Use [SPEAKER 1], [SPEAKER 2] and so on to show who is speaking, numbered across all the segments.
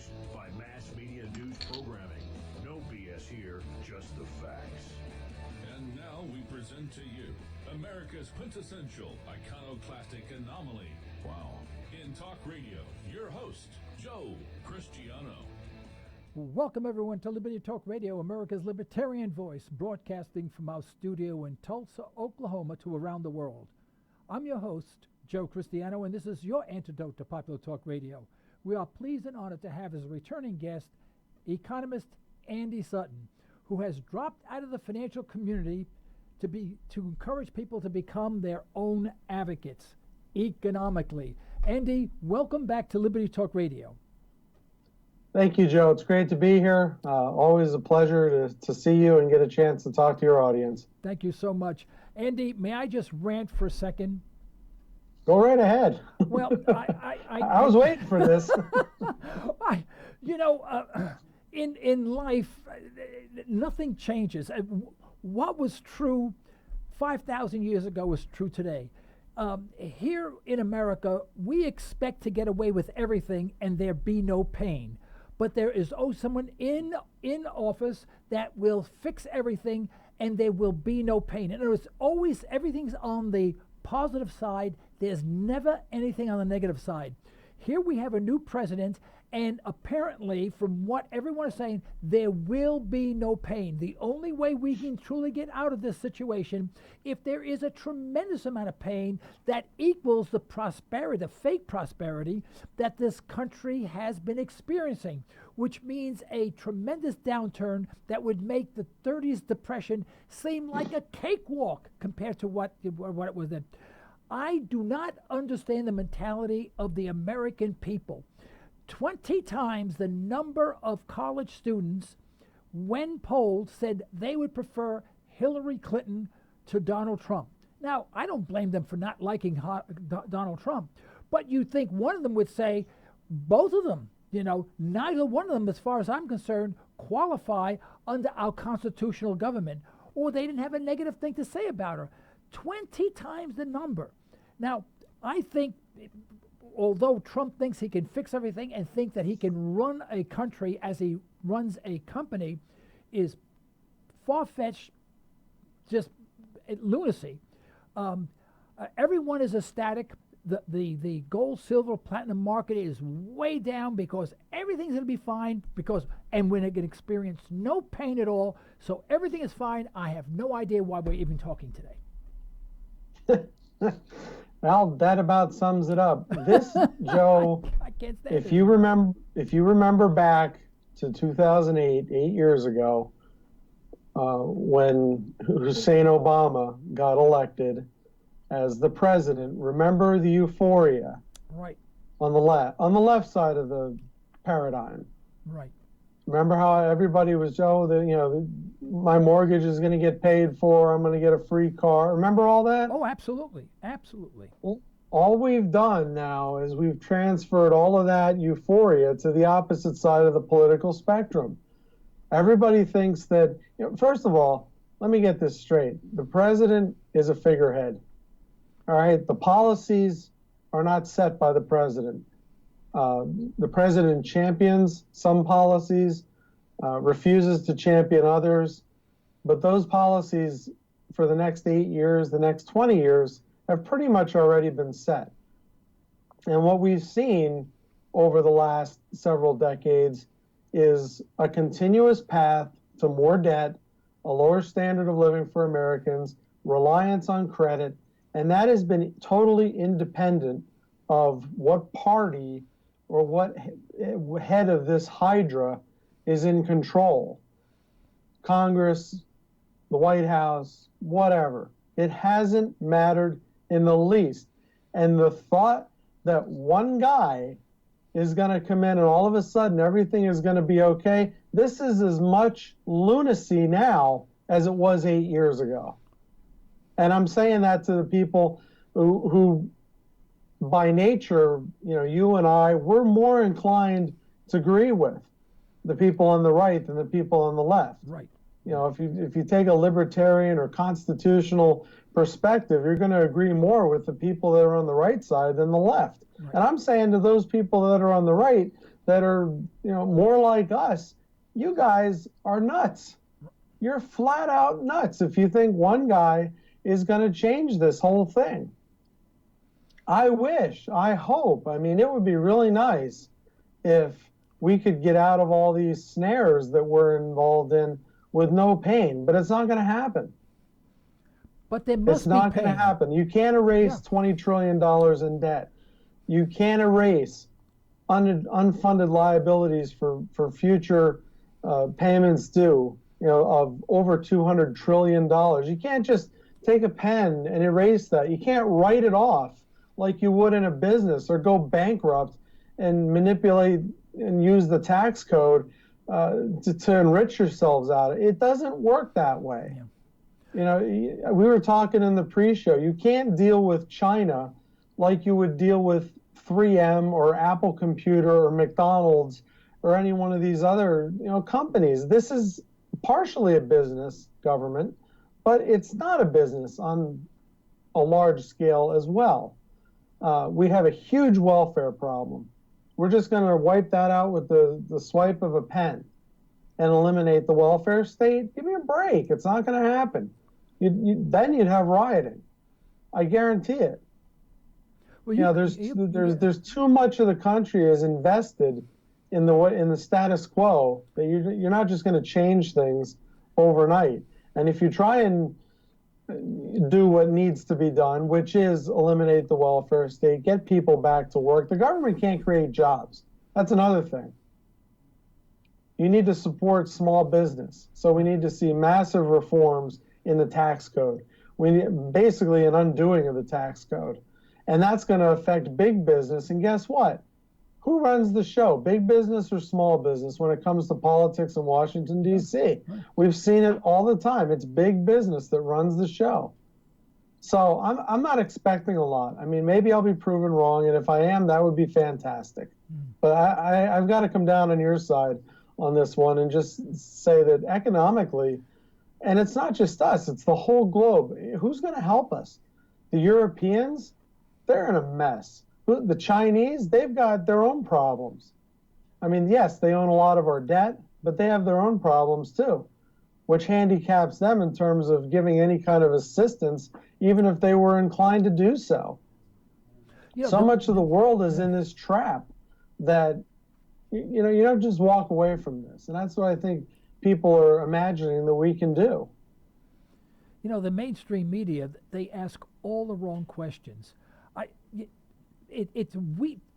[SPEAKER 1] produced by mass media news programming. No BS here, just the facts.
[SPEAKER 2] And now we present to you America's quintessential iconoclastic anomaly. Wow. In talk radio, your host, Joe Cristiano.
[SPEAKER 3] Welcome, everyone, to Liberty Talk Radio, America's libertarian voice, broadcasting from our studio in Tulsa, Oklahoma, to around the world. I'm your host, Joe Cristiano, and this is your antidote to popular talk radio. We are pleased and honored to have as a returning guest, economist Andy Sutton, who has dropped out of the financial community to encourage people to become their own advocates economically. Andy, welcome back to Liberty Talk Radio.
[SPEAKER 4] Thank you, Joe. It's great to be here. Always a pleasure to see you and get a chance to talk to your audience.
[SPEAKER 3] Thank you so much. Andy, may I just rant for a second?
[SPEAKER 4] Go right ahead.
[SPEAKER 3] Well,
[SPEAKER 4] I was waiting for this.
[SPEAKER 3] In life, nothing changes. What was true 5,000 years ago is true today. Here in America, we expect to get away with everything and there be no pain. But there is someone in office that will fix everything and there will be no pain. And there's always, everything's on the positive side. There's never anything on the negative side. Here we have a new president, and apparently, from what everyone is saying, there will be no pain. The only way we can truly get out of this situation, if there is a tremendous amount of pain that equals the prosperity, the fake prosperity that this country has been experiencing, which means a tremendous downturn that would make the 30s depression seem like a cakewalk compared to what it was then. I do not understand the mentality of the American people. 20 times the number of college students, when polled, said they would prefer Hillary Clinton to Donald Trump. Now, I don't blame them for not liking Donald Trump, but you think one of them would say both of them, neither one of them, as far as I'm concerned, qualify under our constitutional government, or they didn't have a negative thing to say about her. 20 times the number. Now, I think, although Trump thinks he can fix everything and think that he can run a country as he runs a company, is far-fetched, just lunacy. Everyone is ecstatic. The gold, silver, platinum market is way down because everything's going to be fine and we're going to experience no pain at all. So everything is fine. I have no idea why we're even talking today.
[SPEAKER 4] Well, that about sums it up. This, Joe,
[SPEAKER 3] I can't stand
[SPEAKER 4] if you remember back to 2008, 8 years ago, when Hussein Obama got elected as the president, remember the euphoria?
[SPEAKER 3] Right.
[SPEAKER 4] On the left side of the paradigm.
[SPEAKER 3] Right.
[SPEAKER 4] Remember how everybody was, Joe, my mortgage is going to get paid for, I'm going to get a free car. Remember all that?
[SPEAKER 3] Oh, absolutely. Absolutely.
[SPEAKER 4] Well, all we've done now is we've transferred all of that euphoria to the opposite side of the political spectrum. Everybody thinks that, first of all, let me get this straight. The president is a figurehead. All right? The policies are not set by the president. The president champions some policies, refuses to champion others, but those policies for the next 8 years, the next 20 years, have pretty much already been set. And what we've seen over the last several decades is a continuous path to more debt, a lower standard of living for Americans, reliance on credit, and that has been totally independent of what party or what head of this hydra is in control. Congress, the White House, whatever. It hasn't mattered in the least. And the thought that one guy is going to come in and all of a sudden everything is going to be okay, this is as much lunacy now as it was 8 years ago. And I'm saying that to the people who by nature, you and I, we're more inclined to agree with the people on the right than the people on the left.
[SPEAKER 3] Right.
[SPEAKER 4] If you take a libertarian or constitutional perspective, you're going to agree more with the people that are on the right side than the left. Right. And I'm saying to those people that are on the right that are, more like us, you guys are nuts. You're flat out nuts if you think one guy is going to change this whole thing. I hope, it would be really nice if we could get out of all these snares that we're involved in with no pain, but it's not going to happen.
[SPEAKER 3] But there must
[SPEAKER 4] It's not
[SPEAKER 3] be
[SPEAKER 4] going to
[SPEAKER 3] pain.
[SPEAKER 4] happen. You can't erase $20 trillion in debt. You can't erase unfunded liabilities for future payments due, of over $200 trillion. You can't just take a pen and erase that. You can't write it off like you would in a business or go bankrupt and manipulate and use the tax code to enrich yourselves out of it. It doesn't work that way. Yeah. We were talking in the pre-show. You can't deal with China like you would deal with 3M or Apple Computer or McDonald's or any one of these other companies. This is partially a business, government, but it's not a business on a large scale as well. We have a huge welfare problem. We're just going to wipe that out with the swipe of a pen and eliminate the welfare state. Give me a break. It's not going to happen. Then you'd have rioting. I guarantee it. Well, there's too much of the country is invested in the status quo that you're not just going to change things overnight. And if you try and do what needs to be done, which is eliminate the welfare state, get people back to work, the government can't create jobs. That's another thing. You need to support small business. So we need to see massive reforms in the tax code. We need basically an undoing of the tax code. And that's going to affect big business. And guess what? Who runs the show, big business or small business, when it comes to politics in Washington, D.C.? We've seen it all the time. It's big business that runs the show. So I'm not expecting a lot. Maybe I'll be proven wrong, and if I am, that would be fantastic. But I've got to come down on your side on this one and just say that economically, and it's not just us, it's the whole globe. Who's going to help us? The Europeans? They're in a mess. The Chinese, they've got their own problems. Yes, they own a lot of our debt, but they have their own problems too, which handicaps them in terms of giving any kind of assistance, even if they were inclined to do so. So much of the world is in this trap that, you don't just walk away from this. And that's what I think people are imagining that we can do.
[SPEAKER 3] The mainstream media, they ask all the wrong questions.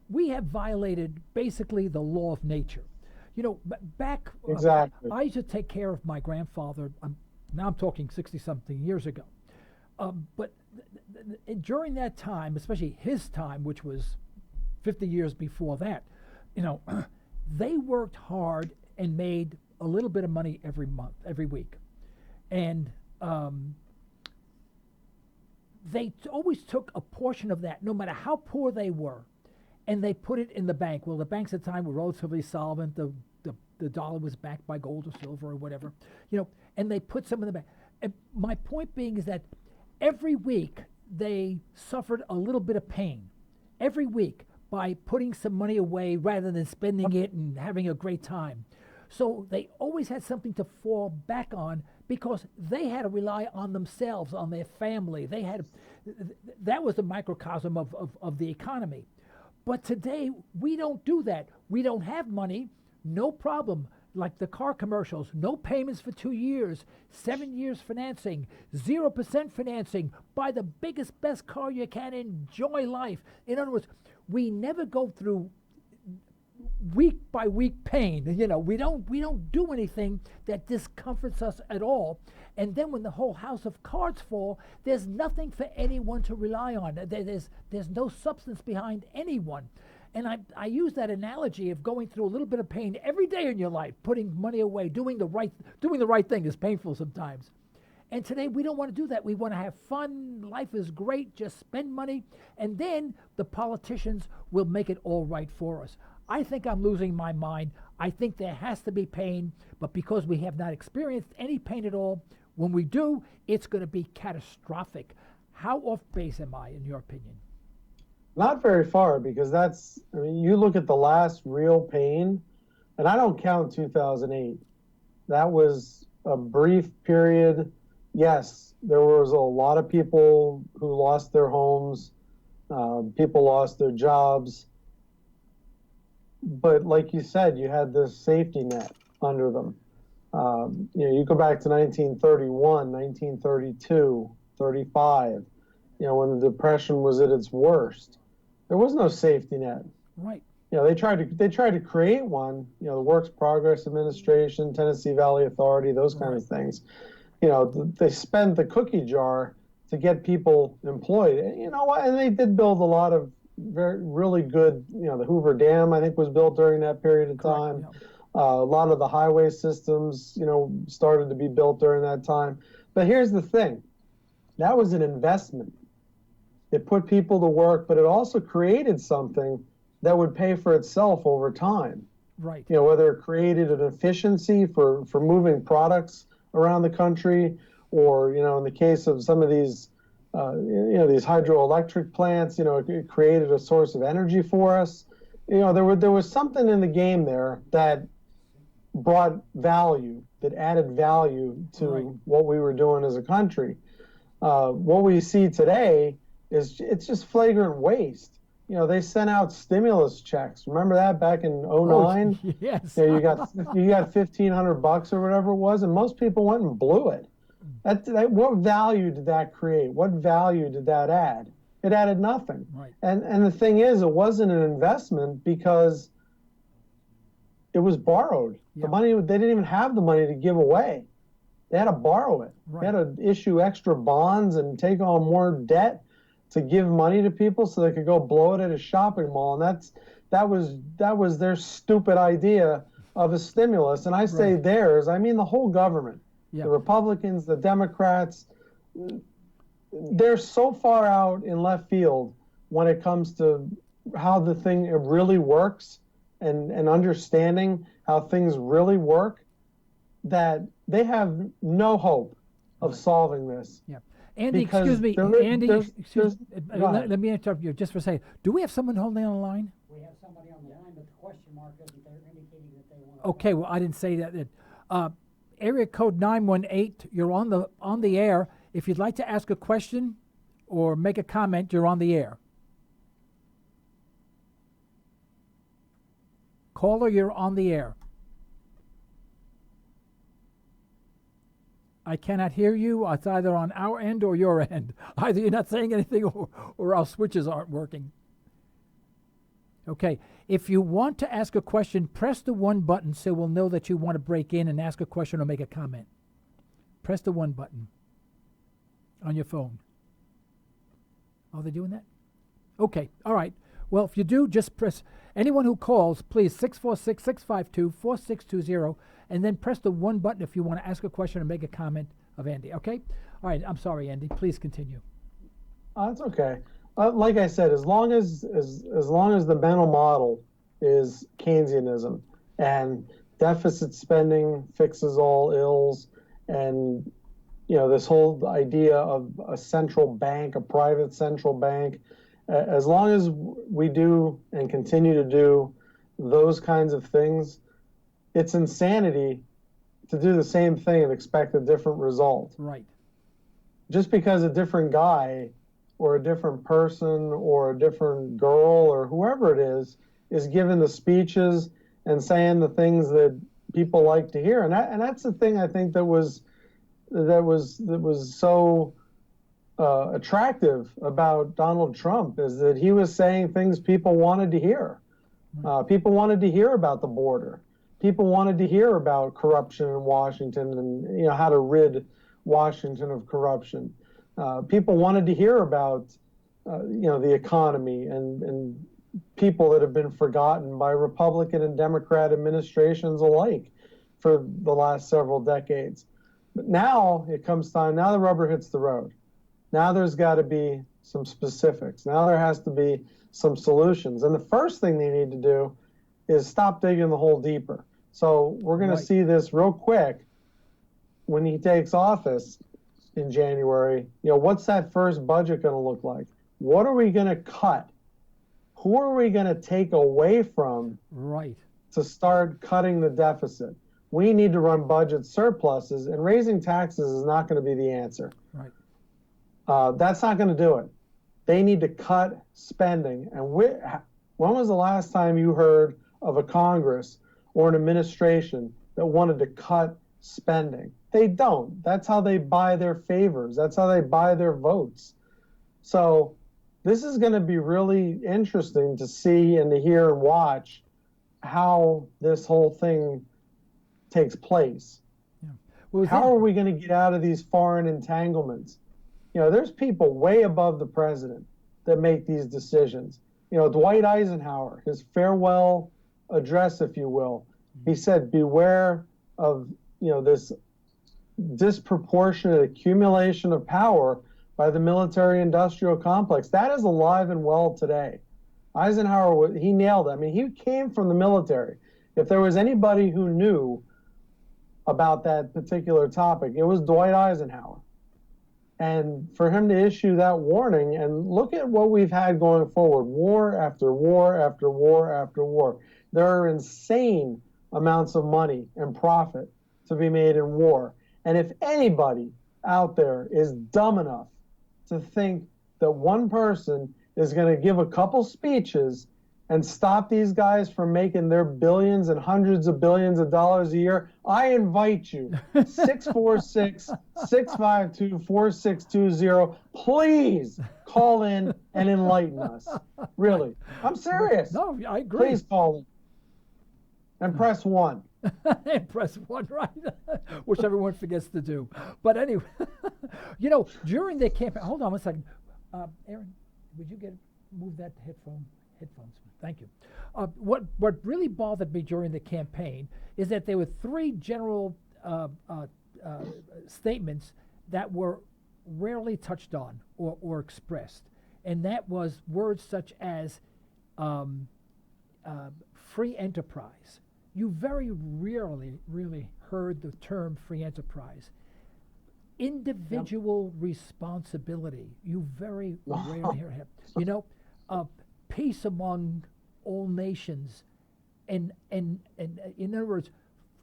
[SPEAKER 3] We have violated basically the law of nature. Back
[SPEAKER 4] exactly.
[SPEAKER 3] I used to take care of my grandfather. Now I'm talking 60-something years ago. But during that time, especially his time, which was 50 years before that, they worked hard and made a little bit of money every month, every week, and they always took a portion of that, no matter how poor they were, and they put it in the bank. Well, the banks at the time were relatively solvent. The dollar was backed by gold or silver or whatever, and they put some in the bank. And my point being is that every week they suffered a little bit of pain, every week, by putting some money away rather than spending it and having a great time. So they always had something to fall back on because they had to rely on themselves, on their family. That was the microcosm of the economy. But today, we don't do that. We don't have money, no problem. Like the car commercials, no payments for 2 years, 7 years financing, 0% financing, buy the biggest, best car you can, enjoy life. In other words, we never go through week by week pain. We don't do anything that discomforts us at all. And then when the whole house of cards fall, there's nothing for anyone to rely on. There's no substance behind anyone. And I use that analogy of going through a little bit of pain every day in your life, putting money away, doing the right thing is painful sometimes. And today we don't want to do that. We want to have fun. Life is great. Just spend money. And then the politicians will make it all right for us. I think I'm losing my mind. I think there has to be pain, but because we have not experienced any pain at all, when we do, it's going to be catastrophic. How off base am I, in your opinion?
[SPEAKER 4] Not very far, because I mean, you look at the last real pain, and I don't count 2008. That was a brief period. Yes, there was a lot of people who lost their homes, people lost their jobs. But like you said, you had this safety net under them. You go back to 1931, 1932, 35, when the Depression was at its worst. There was no safety net.
[SPEAKER 3] Right.
[SPEAKER 4] They tried to create one, the Works Progress Administration, Tennessee Valley Authority, those kind of things. They spent the cookie jar to get people employed. And you know what? And they did build a lot of really good, the Hoover Dam, I think, was built during that period of time.
[SPEAKER 3] Yeah.
[SPEAKER 4] A lot of the highway systems, started to be built during that time. But here's the thing. That was an investment. It put people to work, but it also created something that would pay for itself over time.
[SPEAKER 3] Right.
[SPEAKER 4] Whether it created an efficiency for moving products around the country, or, in the case of some of these, these hydroelectric plants, it created a source of energy for us. There was something in the game there that brought value, that added value to what we were doing as a country. What we see today is it's just flagrant waste. They sent out stimulus checks. Remember that back in 09?
[SPEAKER 3] Oh, yes.
[SPEAKER 4] You got $1,500 or whatever it was, and most people went and blew it. What value did that create? What value did that add? It added nothing.
[SPEAKER 3] Right.
[SPEAKER 4] And the thing is, it wasn't an investment because it was borrowed.
[SPEAKER 3] Yeah.
[SPEAKER 4] The money, they didn't even have the money to give away. They had to borrow it.
[SPEAKER 3] Right.
[SPEAKER 4] They had to issue extra bonds and take on more debt to give money to people so they could go blow it at a shopping mall. And that was their stupid idea of a stimulus. And I say theirs, I mean the whole government. Yeah. The Republicans, the Democrats, they're so far out in left field when it comes to how the thing really works and understanding how things really work, that they have no hope of solving this.
[SPEAKER 3] Yeah. Andy, excuse me. Andy, let me interrupt you just for a second. Do we have someone holding on the line?
[SPEAKER 5] We have somebody on the line, but the question mark isn't there indicating that they want to.
[SPEAKER 3] Okay, well, I didn't say that. Area code 918, you're on the air. If you'd like to ask a question or make a comment, you're on the air. Caller, you're on the air. I cannot hear you. It's either on our end or your end. Either you're not saying anything or our switches aren't working. Okay. If you want to ask a question, press the 1 button so we'll know that you want to break in and ask a question or make a comment. Press the 1 button on your phone. Are they doing that? Okay. All right. Well, if you do, just press. Anyone who calls, please, 646-652-4620, and then press the 1 button if you want to ask a question or make a comment of Andy. Okay? All right. I'm sorry, Andy. Please continue.
[SPEAKER 4] That's okay. Like I said, as long as the mental model is Keynesianism and deficit spending fixes all ills, and this whole idea of a central bank, a private central bank, as long as we do and continue to do those kinds of things, it's insanity to do the same thing and expect a different result.
[SPEAKER 3] Right.
[SPEAKER 4] Just because a different guy or a different person or a different girl or whoever it is giving the speeches and saying the things that people like to hear. And that's the thing I think that was so attractive about Donald Trump, is that he was saying things people wanted to hear. People wanted to hear about the border. People wanted to hear about corruption in Washington and how to rid Washington of corruption. People wanted to hear about the economy and people that have been forgotten by Republican and Democrat administrations alike for the last several decades. But now it comes time. Now the rubber hits the road. Now there's got to be some specifics. Now there has to be some solutions. And the first thing they need to do is stop digging the hole deeper. So we're going to see this real quick when he takes office in January. What's that first budget going to look like? What are we going to cut who are we going to take away from
[SPEAKER 3] Right.
[SPEAKER 4] to start cutting the deficit? We need to run budget surpluses, and raising taxes is not going to be the answer.
[SPEAKER 3] Right.
[SPEAKER 4] That's not going to do it. They need to cut spending. And when was the last time you heard of a Congress or an administration that wanted to cut spending? They don't. That's how they buy their favors. That's how they buy their votes. So this is going to be really interesting to see and to hear and watch how this whole thing takes place.
[SPEAKER 3] Yeah. Well,
[SPEAKER 4] how are we going to get out of these foreign entanglements? You know, there's people way above the president that make these decisions. You know, Dwight Eisenhower, his farewell address, if you will, he said, beware of, you know, this disproportionate accumulation of power by the military industrial complex. That is alive and well today. Eisenhower, he nailed it. I mean, he came from the military. If there was anybody who knew about that particular topic, it was Dwight Eisenhower. And for him to issue that warning, and look at what we've had going forward, war after war after war after war. There are insane amounts of money and profit to be made in war. And if anybody out there is dumb enough to think that one person is going to give a couple speeches and stop these guys from making their billions and hundreds of billions of dollars a year, I invite you, 646-652-4620. Please call in and enlighten us. Really. I'm serious.
[SPEAKER 3] No, I agree.
[SPEAKER 4] Please call in. And press 1.
[SPEAKER 3] And press 1, right? Which everyone forgets to do. But anyway, you know, during the campaign, hold on one second. Aaron, would you move that headphones? Thank you. What really bothered me during the campaign is that there were 3 general statements that were rarely touched on or expressed, and that was words such as free enterprise. You very rarely really heard the term free enterprise. Individual responsibility. You very rarely hear it. You know, peace among all nations, and in other words,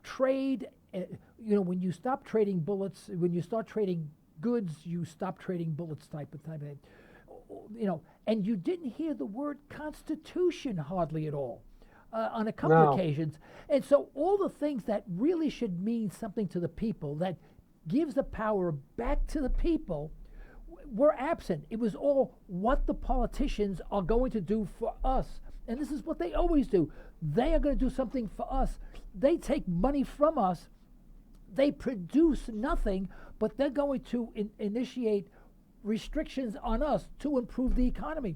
[SPEAKER 3] trade. You know, when you stop trading bullets, when you start trading goods, you stop trading bullets type of thing. You know, and you didn't hear the word constitution hardly at all on a couple of occasions. And so all the things that really should mean something to the people, that gives the power back to the people, were absent. It was all what the politicians are going to do for us. And this is what they always do. They are going to do something for us. They take money from us. They produce nothing, but they're going to initiate restrictions on us to improve the economy.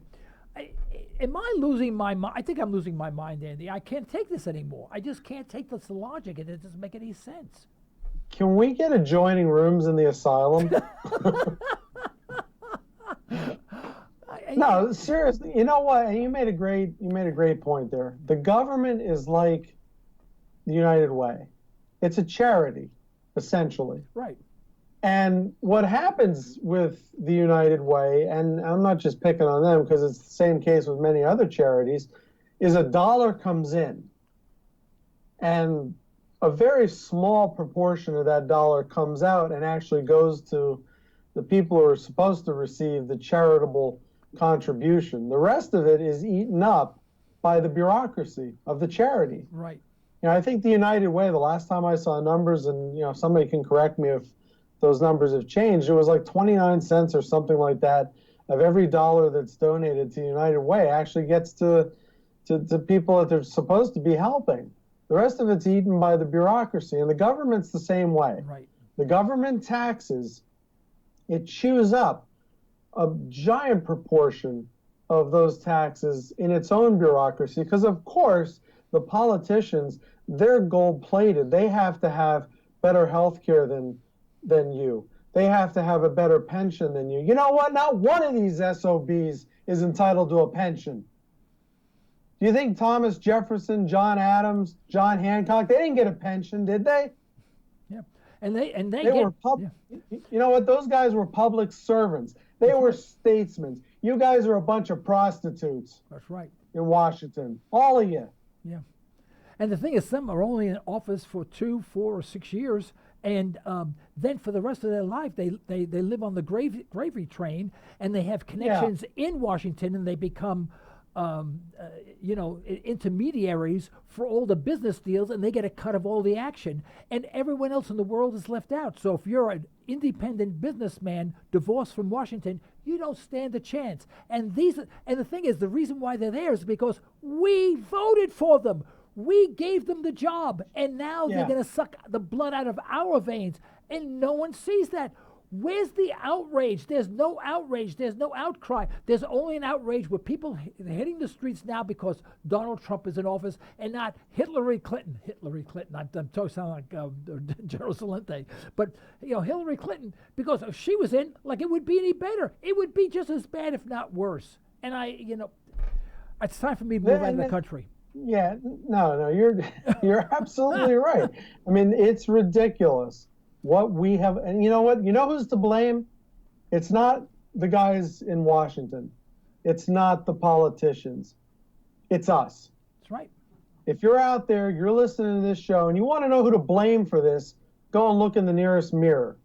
[SPEAKER 3] Am I losing my mind? I think I'm losing my mind, Andy. I can't take this anymore. I just can't take this logic, and it doesn't make any sense.
[SPEAKER 4] Can we get adjoining rooms in the asylum? No, seriously. You know what? You made a great point there. The government is like the United Way. It's a charity, essentially.
[SPEAKER 3] Right.
[SPEAKER 4] And what happens with the United Way, and I'm not just picking on them because it's the same case with many other charities, is $1 comes in, and a very small proportion of that dollar comes out and actually goes to the people who are supposed to receive the charitable contribution. The rest of it is eaten up by the bureaucracy of the charity.
[SPEAKER 3] Right.
[SPEAKER 4] You know, I think the United Way, the last time I saw numbers, and you know, somebody can correct me if those numbers have changed, it was like 29 cents or something like that of every dollar that's donated to United Way actually gets to people that they're supposed to be helping. The rest of it's eaten by the bureaucracy, and the government's the same way.
[SPEAKER 3] Right.
[SPEAKER 4] The government taxes, it chews up a giant proportion of those taxes in its own bureaucracy, because of course the politicians, they're gold-plated. They have to have better health care than you. They have to have a better pension than you. You know what? Not one of these SOBs is entitled to a pension. Do you think Thomas Jefferson, John Adams, John Hancock, they didn't get a pension, did they?
[SPEAKER 3] Yeah. And they
[SPEAKER 4] were You know what? Those guys were public servants. They were statesmen. You guys are a bunch of prostitutes.
[SPEAKER 3] That's right.
[SPEAKER 4] in Washington. All of you.
[SPEAKER 3] Yeah. And the thing is, some are only in office for 2, 4, or 6 years, and then for the rest of their life, they live on the gravy train, and they have connections in Washington, and they become, intermediaries for all the business deals, and they get a cut of all the action, and everyone else in the world is left out. So if you're an independent businessman divorced from Washington, you don't stand a chance. And the thing is, the reason why they're there is because we voted for them. We gave them the job, and now they're going to suck the blood out of our veins, and no one sees that. Where's the outrage? There's no outrage. There's no outcry. There's only an outrage where people hitting the streets now because Donald Trump is in office and not Hillary Clinton. I'm talking sound like General Salente. But, Hillary Clinton, because if she was in, like, it would be any better. It would be just as bad, if not worse. And it's time for me to move out of the country.
[SPEAKER 4] Yeah, no, you're absolutely right. I mean, it's ridiculous what we have, and you know what? You know who's to blame? It's not the guys in Washington. It's not the politicians. It's us.
[SPEAKER 3] That's right.
[SPEAKER 4] If you're out there, you're listening to this show, and you want to know who to blame for this, go and look in the nearest mirror.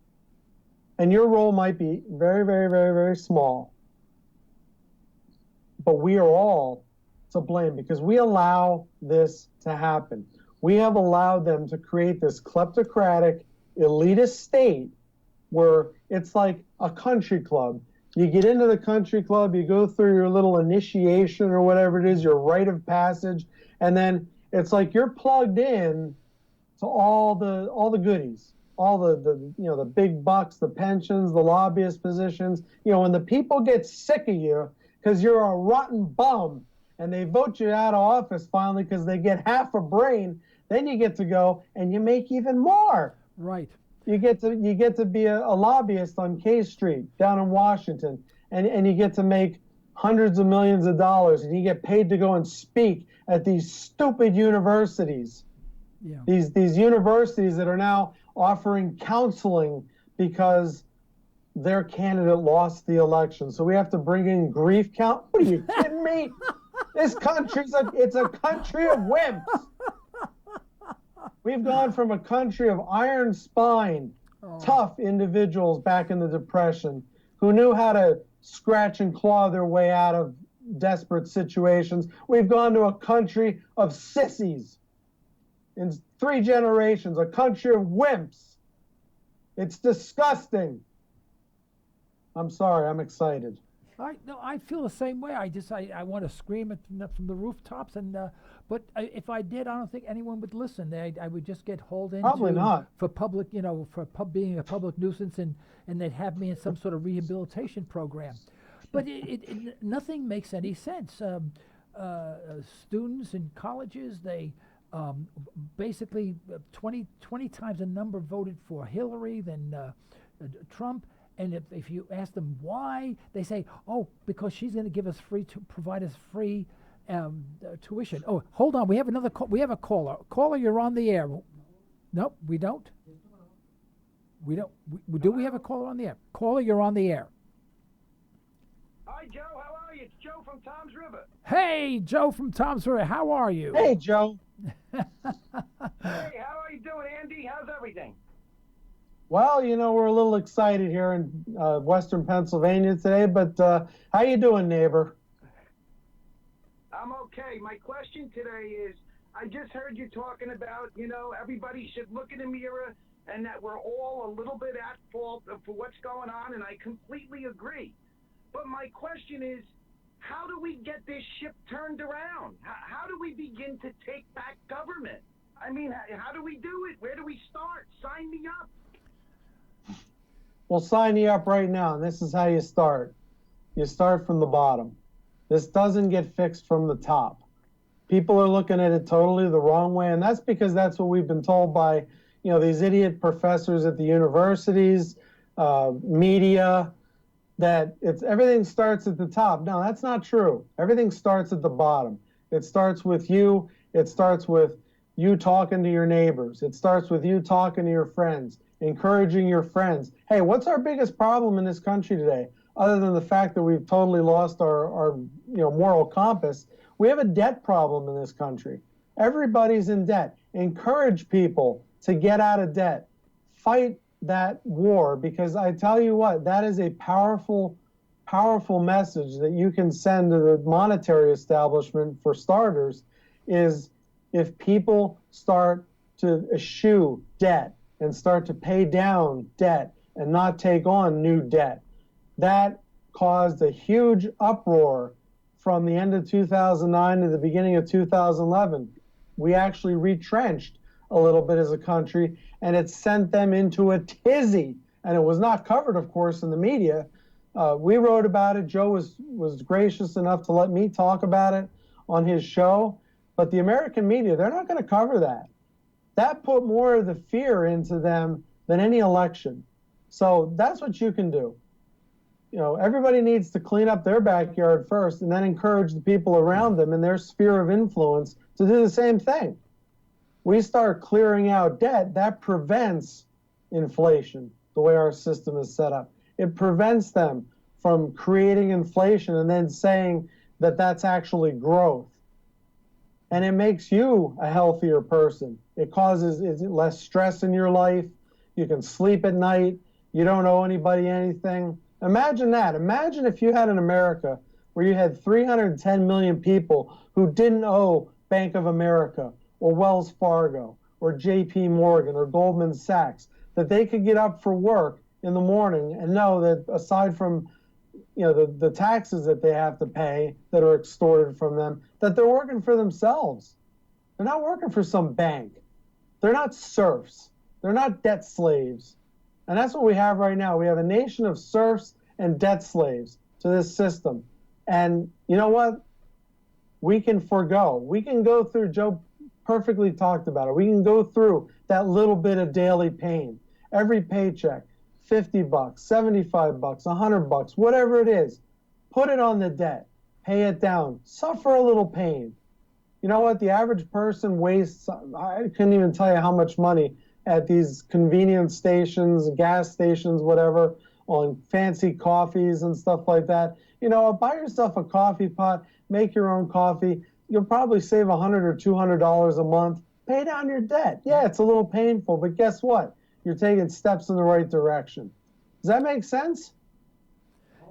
[SPEAKER 4] And your role might be very, very, very, very small. But we are all to blame because we allow this to happen. We have allowed them to create this kleptocratic, elitist state where it's like a country club. You get into the country club, you go through your little initiation or whatever it is, your rite of passage, and then it's like you're plugged in to all the goodies, all the big bucks, the pensions, the lobbyist positions. When the people get sick of you because you're a rotten bum, and they vote you out of office finally because they get half a brain, then you get to go and you make even more.
[SPEAKER 3] Right.
[SPEAKER 4] You get to be a lobbyist on K Street down in Washington, and you get to make hundreds of millions of dollars, and you get paid to go and speak at these stupid universities. Yeah. These universities that are now offering counseling because their candidate lost the election. So we have to bring in grief count. What are you kidding me? This country's it's a country of wimps. We've gone from a country of iron spine, tough individuals back in the Depression who knew how to scratch and claw their way out of desperate situations. We've gone to a country of sissies in 3 generations, a country of wimps. It's disgusting. I'm sorry, I'm excited.
[SPEAKER 3] I feel the same way. I want to scream from the rooftops, but if I did, I don't think anyone would listen. I would just get hauled into
[SPEAKER 4] probably not
[SPEAKER 3] for public, being a public nuisance, and they'd have me in some sort of rehabilitation program. But nothing makes any sense. Students in colleges, they basically 20 times the number voted for Hillary than Trump. And if you ask them why, they say, because she's going to give us provide us free tuition. Oh, hold on, we have another call. We have a caller. Caller, you're on the air. Nope, we don't. We don't. Do we have a caller on the air? Caller, you're on the air.
[SPEAKER 6] Hi, Joe. How are you? It's Joe from Tom's River.
[SPEAKER 3] Hey, Joe from Tom's River. How are you?
[SPEAKER 4] Hey, Joe.
[SPEAKER 6] Hey, how are you doing, Andy? How's everything?
[SPEAKER 4] Well, we're a little excited here in Western Pennsylvania today, but how you doing, neighbor?
[SPEAKER 6] I'm okay. My question today is, I just heard you talking about, everybody should look in the mirror and that we're all a little bit at fault for what's going on, and I completely agree. But my question is, how do we get this ship turned around? How do we begin to take back government? I mean, how do we do it? Where do we start? Sign me up.
[SPEAKER 4] We'll sign you up right now, and this is how you start. You start from the bottom. This doesn't get fixed from the top. People are looking at it totally the wrong way, and that's because that's what we've been told by, these idiot professors at the universities, media, that everything starts at the top. No, that's not true. Everything starts at the bottom. It starts with you. It starts with you talking to your neighbors. It starts with you talking to your friends, encouraging your friends. Hey, what's our biggest problem in this country today? Other than the fact that we've totally lost our moral compass, We have a debt problem in this country. Everybody's in debt. Encourage people to get out of debt. Fight that war, because I tell you what, that is a powerful message that you can send to the monetary establishment, for starters, is if people start to eschew debt and start to pay down debt and not take on new debt. That caused a huge uproar from the end of 2009 to the beginning of 2011. We actually retrenched a little bit as a country, and it sent them into a tizzy. And it was not covered, of course, in the media. We wrote about it. Joe was gracious enough to let me talk about it on his show. But the American media, they're not going to cover that. That put more of the fear into them than any election. So that's what you can do. Everybody needs to clean up their backyard first, and then encourage the people around them in their sphere of influence to do the same thing. We start clearing out debt, that prevents inflation, the way our system is set up. It prevents them from creating inflation and then saying that that's actually growth. And it makes you a healthier person. It causes less stress in your life. You can sleep at night. You don't owe anybody anything. Imagine that. Imagine if you had an America where you had 310 million people who didn't owe Bank of America or Wells Fargo or JP Morgan or Goldman Sachs, that they could get up for work in the morning and know that aside from the taxes that they have to pay that are extorted from them, that they're working for themselves. They're not working for some bank. They're not serfs. They're not debt slaves. And that's what we have right now. We have a nation of serfs and debt slaves to this system. And you know what? We can forego. We can go through, Joe perfectly talked about it. We can go through that little bit of daily pain. Every paycheck, $50, $75, $100, whatever it is, put it on the debt, pay it down, suffer a little pain. You know what? The average person wastes, I couldn't even tell you how much money at these convenience stations, gas stations, whatever, on fancy coffees and stuff like that. Buy yourself a coffee pot, make your own coffee. You'll probably save $100 or $200 a month. Pay down your debt. Yeah, it's a little painful, but guess what? You're taking steps in the right direction. Does that make sense?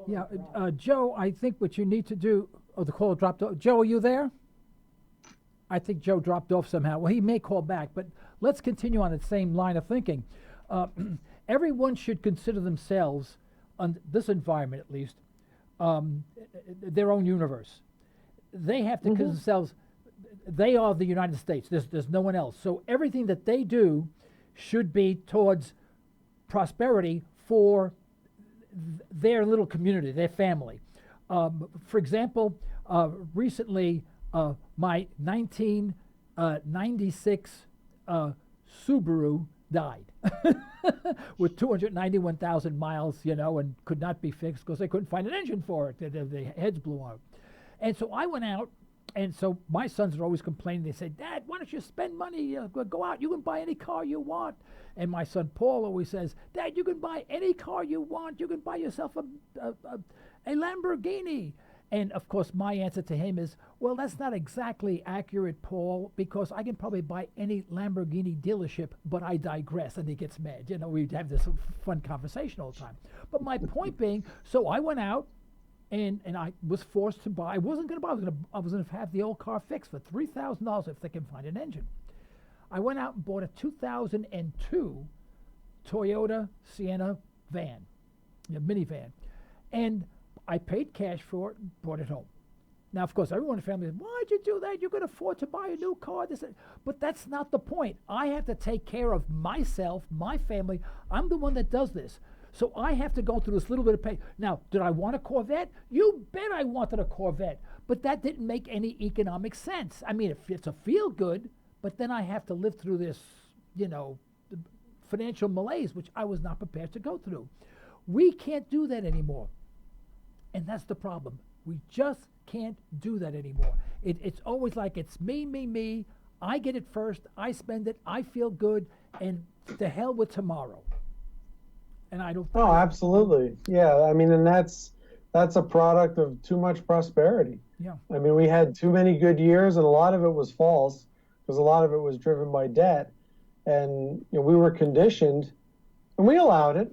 [SPEAKER 3] Yeah, Joe, I think what you need to do, the call dropped off. Joe, are you there? I think Joe dropped off somehow. Well, he may call back, but let's continue on the same line of thinking. Everyone should consider themselves, on this environment at least, their own universe. They have to consider themselves, they are the United States. There's no one else. So everything that they do should be towards prosperity for their little community, their family. For example, recently, my 1996 Subaru died with 291,000 miles, and could not be fixed because they couldn't find an engine for it. The heads blew out. And so I went out, and so my sons are always complaining. They say, Dad, why don't you spend money? Go out. You can buy any car you want. And my son Paul always says, Dad, you can buy any car you want. You can buy yourself a Lamborghini. And, of course, my answer to him is, well, that's not exactly accurate, Paul, because I can probably buy any Lamborghini dealership, but I digress. And he gets mad. We have this fun conversation all the time. But my point being, so I went out, and I was forced to buy. I wasn't going to buy. I was going to have the old car fixed for $3,000 if they can find an engine. I went out and bought a 2002 Toyota Sienna van, a minivan, and I paid cash for it and brought it home. Now, of course, everyone in the family said, why'd you do that? You could afford to buy a new car. But that's not the point. I have to take care of myself, my family. I'm the one that does this. So I have to go through this little bit of pain. Now, did I want a Corvette? You bet I wanted a Corvette. But that didn't make any economic sense. I mean, it's a feel good, but then I have to live through this, financial malaise, which I was not prepared to go through. We can't do that anymore. And that's the problem. We just can't do that anymore. It's always like it's me, me, me. I get it first. I spend it. I feel good. And to hell with tomorrow. And I don't.
[SPEAKER 4] Oh, absolutely. Yeah. I mean, and that's a product of too much prosperity.
[SPEAKER 3] Yeah.
[SPEAKER 4] I mean, we had too many good years, and a lot of it was false because a lot of it was driven by debt. And we were conditioned, and we allowed it.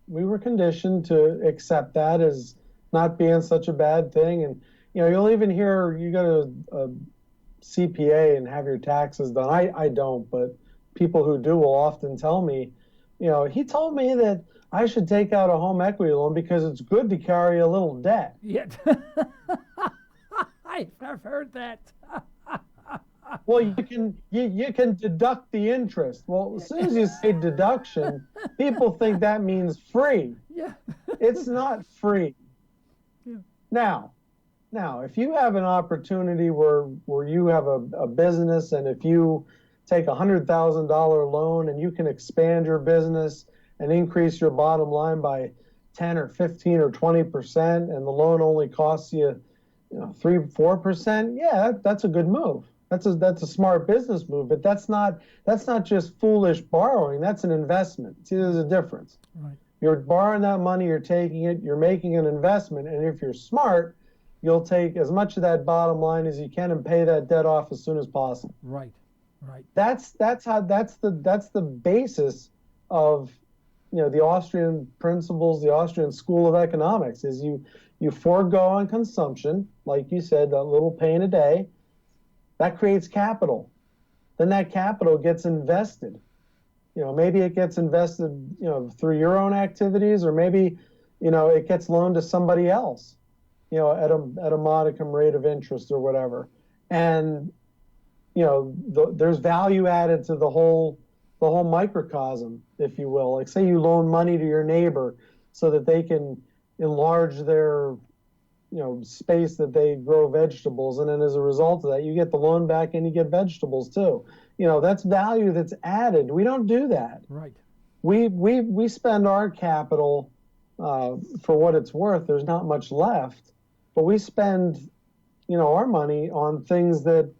[SPEAKER 4] We were conditioned to accept that as not being such a bad thing. And you'll even hear you go to a CPA and have your taxes done. I don't, but people who do will often tell me, he told me that I should take out a home equity loan because it's good to carry a little debt.
[SPEAKER 3] Yeah. I've heard that.
[SPEAKER 4] Well, you can deduct the interest. Well, as soon as you say deduction, people think that means free.
[SPEAKER 3] Yeah.
[SPEAKER 4] It's not free.
[SPEAKER 3] Yeah.
[SPEAKER 4] Now, if you have an opportunity where you have a business, and if you take $100,000 loan and you can expand your business and increase your bottom line by 10 or 15 or 20%, and the loan only costs you, 3-4%, yeah, that's a good move. That's a smart business move, but that's not just foolish borrowing. That's an investment. See, there's a difference.
[SPEAKER 3] Right.
[SPEAKER 4] You're borrowing that money, you're taking it, you're making an investment, and if you're smart, you'll take as much of that bottom line as you can and pay that debt off as soon as possible.
[SPEAKER 3] Right. Right.
[SPEAKER 4] That's the basis of the Austrian principles, the Austrian school of economics, is you forego on consumption, like you said, that little pain a day. That creates capital. Then that capital gets invested. Maybe it gets invested, through your own activities, or maybe, it gets loaned to somebody else, at a modicum rate of interest or whatever. And, there's value added to the whole microcosm, if you will. Like, say you loan money to your neighbor so that they can enlarge their space that they grow vegetables, and then as a result of that, you get the loan back and you get vegetables too. That's value that's added. We don't do that.
[SPEAKER 3] Right.
[SPEAKER 4] We spend our capital for what it's worth. There's not much left, but we spend our money on things that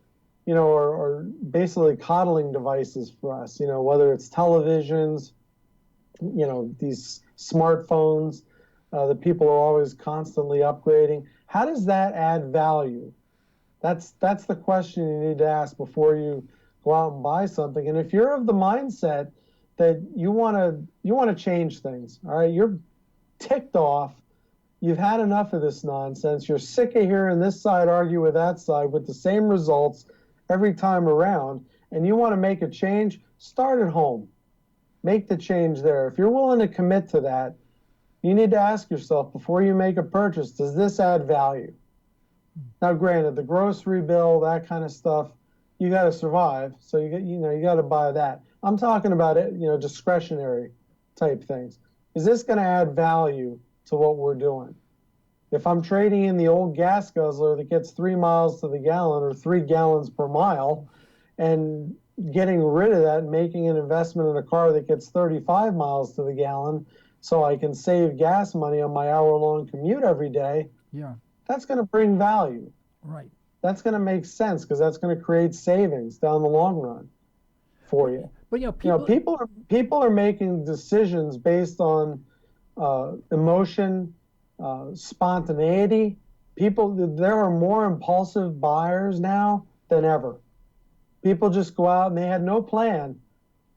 [SPEAKER 4] are basically coddling devices for us. Whether it's televisions, these smartphones. That people are always constantly upgrading. How does that add value? That's the question you need to ask before you go out and buy something. And if you're of the mindset that you want to change things, all right, you're ticked off, you've had enough of this nonsense, you're sick of hearing this side argue with that side with the same results every time around, and you want to make a change, start at home. Make the change there. If you're willing to commit to that, you need to ask yourself before you make a purchase, does this add value? Now, granted, the grocery bill, that kind of stuff, you got to survive, so you got to buy that. I'm talking about it, discretionary type things. Is this going to add value to what we're doing? If I'm trading in the old gas guzzler that gets 3 miles to the gallon or 3 gallons per mile, and getting rid of that and making an investment in a car that gets 35 miles to the gallon, so I can save gas money on my hour-long commute every day,
[SPEAKER 3] Yeah.
[SPEAKER 4] that's going to bring value.
[SPEAKER 3] Right.
[SPEAKER 4] That's going to make sense because that's going to create savings down the long run for you.
[SPEAKER 3] But
[SPEAKER 4] people are making decisions based on emotion, spontaneity. There are more impulsive buyers now than ever. People just go out and they had no plan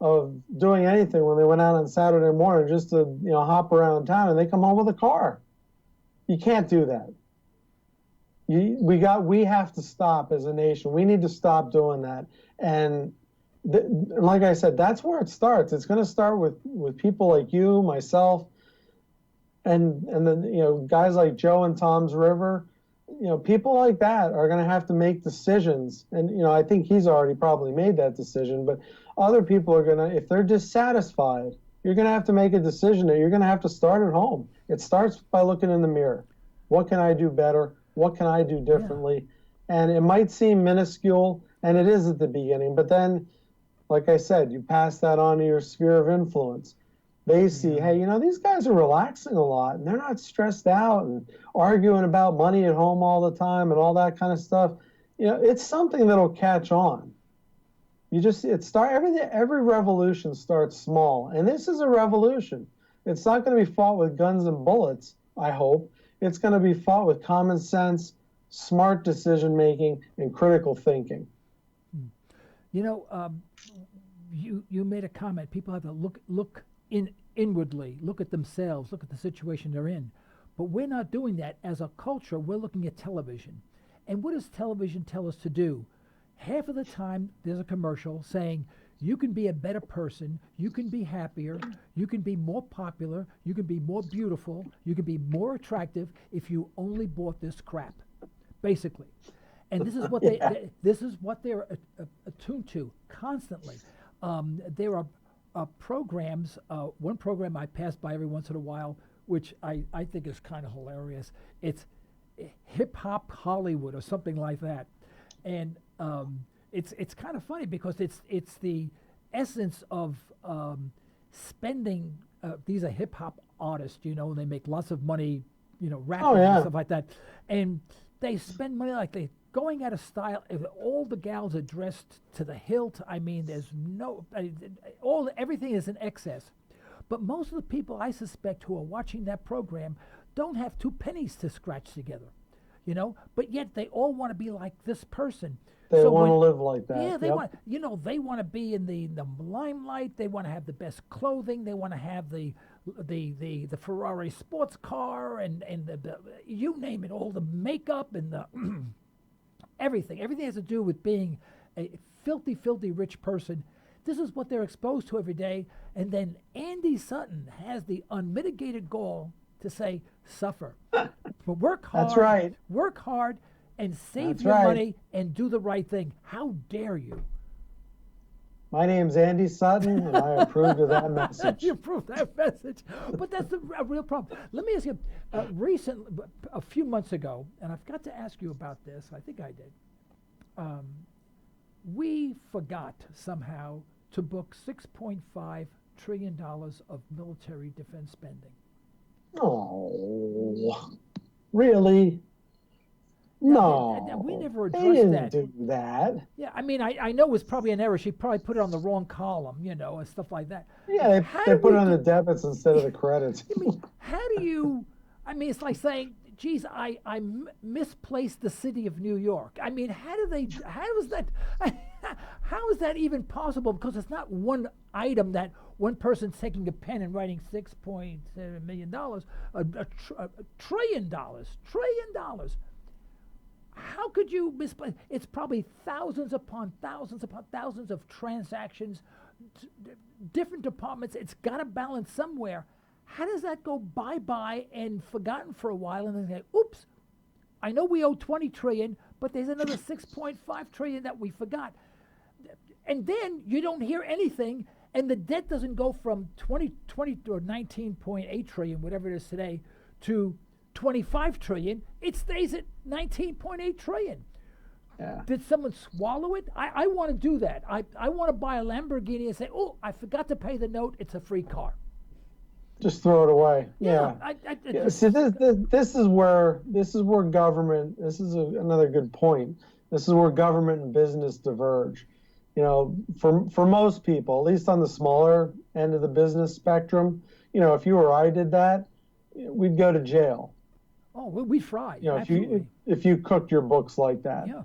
[SPEAKER 4] of doing anything when they went out on Saturday morning just to hop around town, and they come home with a car. You can't do that. We have to stop as a nation. We need to stop doing that. And like I said, that's where it starts. It's going to start with people like you, myself, and then guys like Joe and Tom's River. People like that are going to have to make decisions. And I think he's already probably made that decision, but other people are going to, if they're dissatisfied, you're going to have to make a decision that you're going to have to start at home. It starts by looking in the mirror. What can I do better? What can I do differently? Yeah. And it might seem minuscule, and it is at the beginning, but then, like I said, you pass that on to your sphere of influence. They see, hey, these guys are relaxing a lot, and they're not stressed out and arguing about money at home all the time and all that kind of stuff. It's something that'll catch on. Every revolution starts small, and this is a revolution. It's not going to be fought with guns and bullets, I hope. It's going to be fought with common sense, smart decision making, and critical thinking.
[SPEAKER 3] You know, you made a comment. People have to look inwardly, look at themselves, look at the situation they're in. But we're not doing that as a culture. We're looking at television. And what does television tell us to do? Half of the time, there's a commercial saying, you can be a better person, you can be happier, you can be more popular, you can be more beautiful, you can be more attractive if you only bought this crap, basically. And this is what this is what they're attuned to constantly. There are programs. One program I pass by every once in a while, which I think is kind of hilarious. It's Hip Hop Hollywood or something like that, and it's kind of funny because it's the essence of spending. These are hip hop artists, you know, and they make lots of money, you know, rapping and stuff like that, and they spend money like they going out of style. If all the gals are dressed to the hilt, I mean, there's no everything is in excess. But most of the people I suspect who are watching that program don't have 2 pennies to scratch together, you know. But yet they all want to be like this person.
[SPEAKER 4] They want to live like that.
[SPEAKER 3] Yeah, they want. You know, they want to be in the limelight. They want to have the best clothing. They want to have the Ferrari sports car and the you name it, all the makeup and the everything. Everything has to do with being a filthy rich person. This is what they're exposed to every day. And then Andy Sutton has the unmitigated gall to say, suffer. But work hard.
[SPEAKER 4] That's right.
[SPEAKER 3] Work hard and save your money and do the right thing. How dare you?
[SPEAKER 4] My name's Andy Sutton, and I approve of that message.
[SPEAKER 3] You approve that message. But that's a real problem. Let me ask you, a few months ago, and I've got to ask you about this. I think I did. We forgot somehow to book $6.5 trillion of military defense spending.
[SPEAKER 4] Oh, really? No,
[SPEAKER 3] we never
[SPEAKER 4] they
[SPEAKER 3] addressed
[SPEAKER 4] didn't
[SPEAKER 3] that.
[SPEAKER 4] do that.
[SPEAKER 3] Yeah, I mean, I know it was probably an error. She probably put it on the wrong column, you know, and stuff like that.
[SPEAKER 4] Yeah, they put it on the debits instead of the credits.
[SPEAKER 3] I mean, how do you? I mean, it's like saying, "Geez, I misplaced the city of New York." I mean, how is that? How is that even possible? Because it's not one item that one person's taking a pen and writing $6.7 million, a trillion dollars. How could you misplace? It's probably thousands upon thousands of transactions, different departments. It's got to balance somewhere. How does that go bye-bye and forgotten for a while and then say, oops, I know we owe 20 trillion, but there's another 6.5 trillion that we forgot. And then you don't hear anything, and the debt doesn't go from 20 or 19.8 trillion, whatever it is today, to 25 trillion. It stays at 19.8 trillion.
[SPEAKER 4] Yeah.
[SPEAKER 3] Did someone swallow it? I want to do that. I want to buy a Lamborghini and say, oh, I forgot to pay the note. It's a free car.
[SPEAKER 4] Just throw it away. Yeah.
[SPEAKER 3] Just,
[SPEAKER 4] see, this is where government. This is another good point. This is where government and business diverge. You know, for most people, at least on the smaller end of the business spectrum, you know, if you or I did that, we'd go to jail.
[SPEAKER 3] Oh, we'd fry.
[SPEAKER 4] You know,
[SPEAKER 3] absolutely.
[SPEAKER 4] if you cooked your books like that.
[SPEAKER 3] Yeah.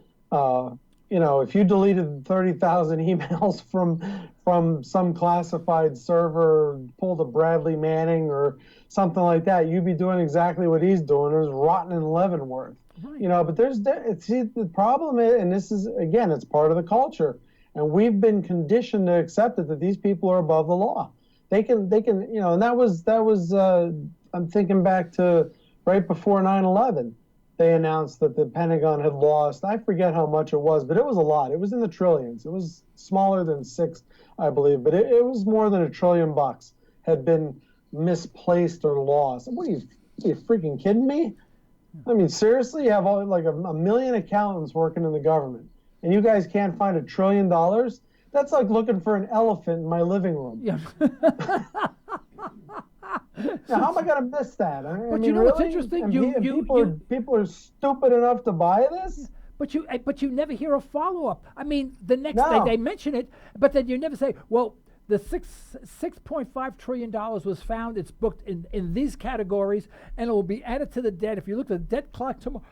[SPEAKER 4] You know, if you deleted 30,000 emails from some classified server, pulled a Bradley Manning or something like that, you'd be doing exactly what he's doing. It was rotten in Leavenworth. Right. You know, but see, the problem is, and this is, again, it's part of the culture. And we've been conditioned to accept it, that these people are above the law. They can, you know, and that was I'm thinking back to right before 9/11. They announced that the Pentagon had lost, I forget how much it was, but it was a lot. It was in the trillions. It was smaller than 6, I believe, but it was more than $1 trillion had been misplaced or lost. What are you freaking kidding me? I mean, seriously, you have like a million accountants working in the government, and you guys can't find $1 trillion? That's like looking for an elephant in my living room.
[SPEAKER 3] Yeah.
[SPEAKER 4] Now, how am I going to miss that?
[SPEAKER 3] But you know what's interesting?
[SPEAKER 4] People are stupid enough to buy this.
[SPEAKER 3] But you never hear a follow-up. I mean, the next day they mention it, but then you never say, well, the $6.5 trillion was found. It's booked in these categories, and it will be added to the debt. If you look at the debt clock tomorrow,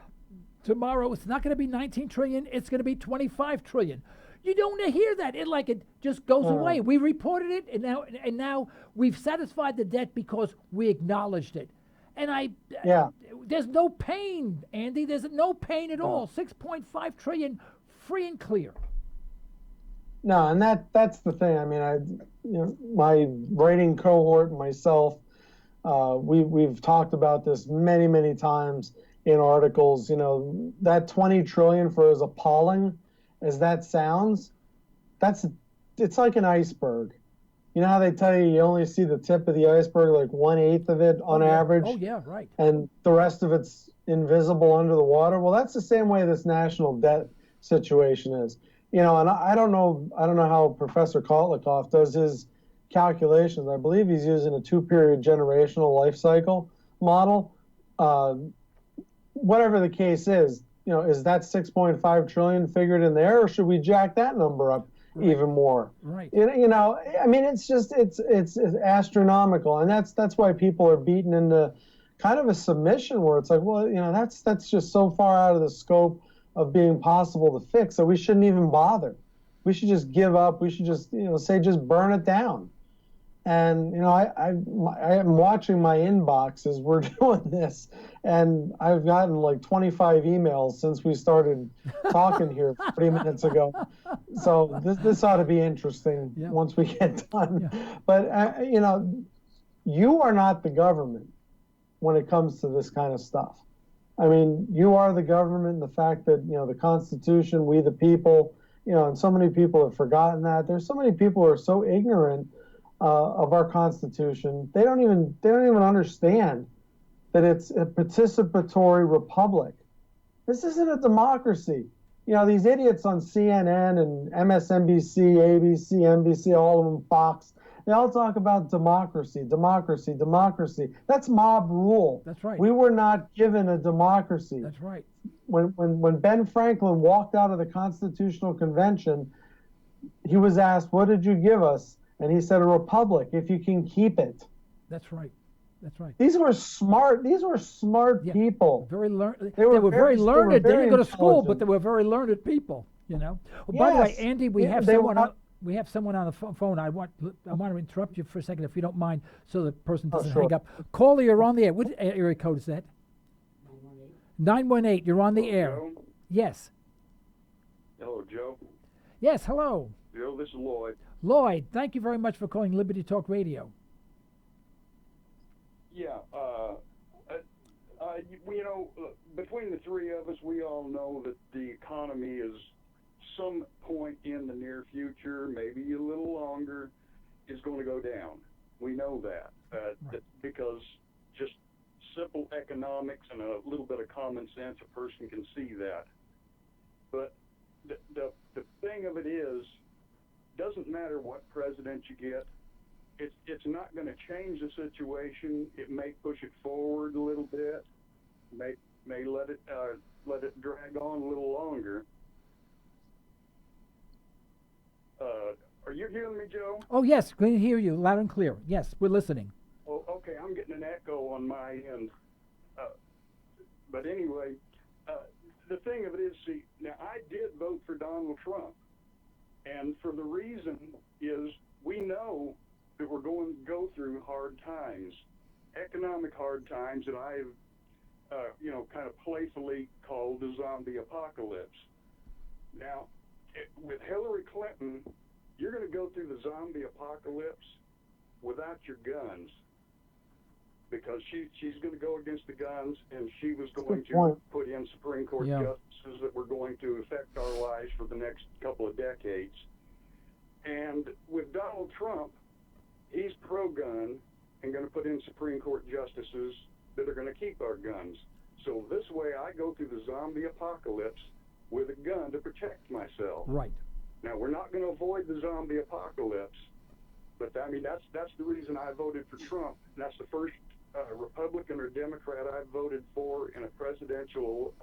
[SPEAKER 3] tomorrow it's not going to be 19 trillion, it's going to be 25 trillion. You don't hear that. It just goes away. We reported it, and now we've satisfied the debt because we acknowledged it. And there's no pain, Andy. There's no pain at all. 6.5 trillion, free and clear.
[SPEAKER 4] No, and that's the thing. I mean, my writing cohort and myself, we've talked about this many, many times in articles. That 20 trillion, for as appalling as that sounds, it's like an iceberg. You know how they tell you only see the tip of the iceberg, like 1/8 of it on average?
[SPEAKER 3] Oh, yeah, right.
[SPEAKER 4] And the rest of it's invisible under the water. Well, that's the same way this national debt situation is. And I don't know how Professor Kotlikoff does his calculations. I believe he's using a 2-period generational life cycle model. Whatever the case is that 6.5 trillion figured in there, or should we jack that number up even more?
[SPEAKER 3] Right.
[SPEAKER 4] I mean, it's astronomical, and that's why people are beaten into kind of a submission where it's like, well, that's just so far out of the scope of being possible to fix that we shouldn't even bother. We should just give up. We should just say just burn it down. And I am watching my inbox as we're doing this, and I've gotten like 25 emails since we started talking here 30 minutes ago. So this ought to be interesting once we get done. Yeah. But you are not the government when it comes to this kind of stuff. I mean, you are the government in the fact that the Constitution, we the people, and so many people have forgotten that. There's so many people who are so ignorant of our Constitution. They don't even understand that it's a participatory republic. This isn't a democracy. These idiots on CNN and MSNBC, ABC, NBC, all of them, Fox, they all talk about democracy, democracy, democracy. That's mob rule.
[SPEAKER 3] That's right.
[SPEAKER 4] We were not given a democracy.
[SPEAKER 3] That's right.
[SPEAKER 4] When Ben Franklin walked out of the Constitutional Convention, he was asked, "What did you give us?" And he said, "A republic, if you can keep it."
[SPEAKER 3] That's right. That's right.
[SPEAKER 4] These were smart people.
[SPEAKER 3] Very learned. They were very learned. They didn't go to school, but they were very learned people. By the way, Andy, we have someone on the phone. I want to interrupt you for a second, if you don't mind, so the person doesn't hang up. Caller, you're on the air. What area code is that? 918. You're on the air.
[SPEAKER 7] Joe?
[SPEAKER 3] Yes.
[SPEAKER 7] Hello, Joe.
[SPEAKER 3] Yes. Hello.
[SPEAKER 7] Joe, this is Lloyd.
[SPEAKER 3] Lloyd, thank you very much for calling Liberty Talk Radio.
[SPEAKER 7] Yeah, between the three of us, we all know that the economy is some point in the near future, maybe a little longer, is going to go down. We know that, because just simple economics and a little bit of common sense, a person can see that. But the thing of it is, doesn't matter what president you get, it's not going to change the situation. It may push it forward a little bit, may let it drag on a little longer. Are you hearing me, Joe?
[SPEAKER 3] Oh yes, we can hear you loud and clear. Yes, we're listening.
[SPEAKER 7] Oh, okay. I'm getting an echo on my end. But anyway, the thing of it is, see, now I did vote for Donald Trump, and for the reason is we know that we're going to go through hard times, economic hard times that I've, kind of playfully called the zombie apocalypse. Now, with Hillary Clinton, you're going to go through the zombie apocalypse without your guns, because she's going to go against the guns, and she was going to put in Supreme Court justices that were going to affect our lives for the next couple of decades. And with Donald Trump, he's pro-gun and going to put in Supreme Court justices that are going to keep our guns. So this way I go through the zombie apocalypse with a gun to protect myself.
[SPEAKER 3] Right.
[SPEAKER 7] Now, we're not going to avoid the zombie apocalypse, but I mean, that's the reason I voted for Trump. And that's the first Republican or Democrat I've voted for in a presidential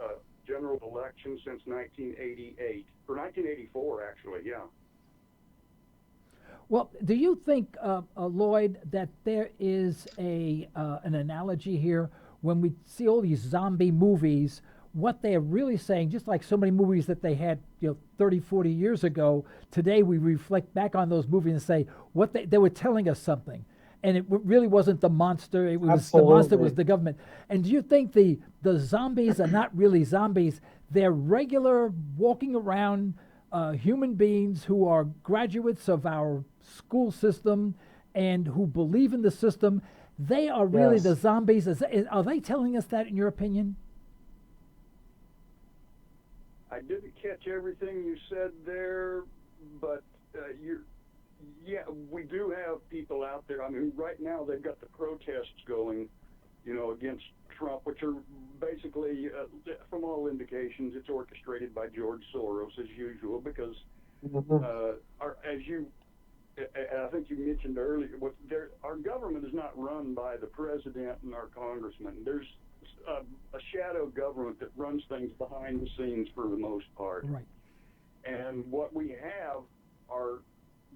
[SPEAKER 7] general election since 1988, or 1984, actually, yeah.
[SPEAKER 3] Well, do you think, Lloyd, that there is an analogy here when we see all these zombie movies what they are really saying, just like so many movies that they had, 30, 40 years ago, today we reflect back on those movies and say what they were telling us something. And it really wasn't the monster. It was
[SPEAKER 4] Absolutely.
[SPEAKER 3] the monster was the government. And do you think the zombies are not really zombies? They're regular walking around human beings who are graduates of our school system and who believe in the system. They are really
[SPEAKER 4] Yes.
[SPEAKER 3] the zombies. Are they telling us that, in your opinion?
[SPEAKER 7] I didn't catch everything you said there, but we do have people out there. I mean, right now they've got the protests going, against Trump, which are basically, from all indications, it's orchestrated by George Soros as usual, because I think you mentioned earlier, our government is not run by the president and our congressmen. There's a shadow government that runs things behind the scenes for the most part.
[SPEAKER 3] Right.
[SPEAKER 7] And what we have are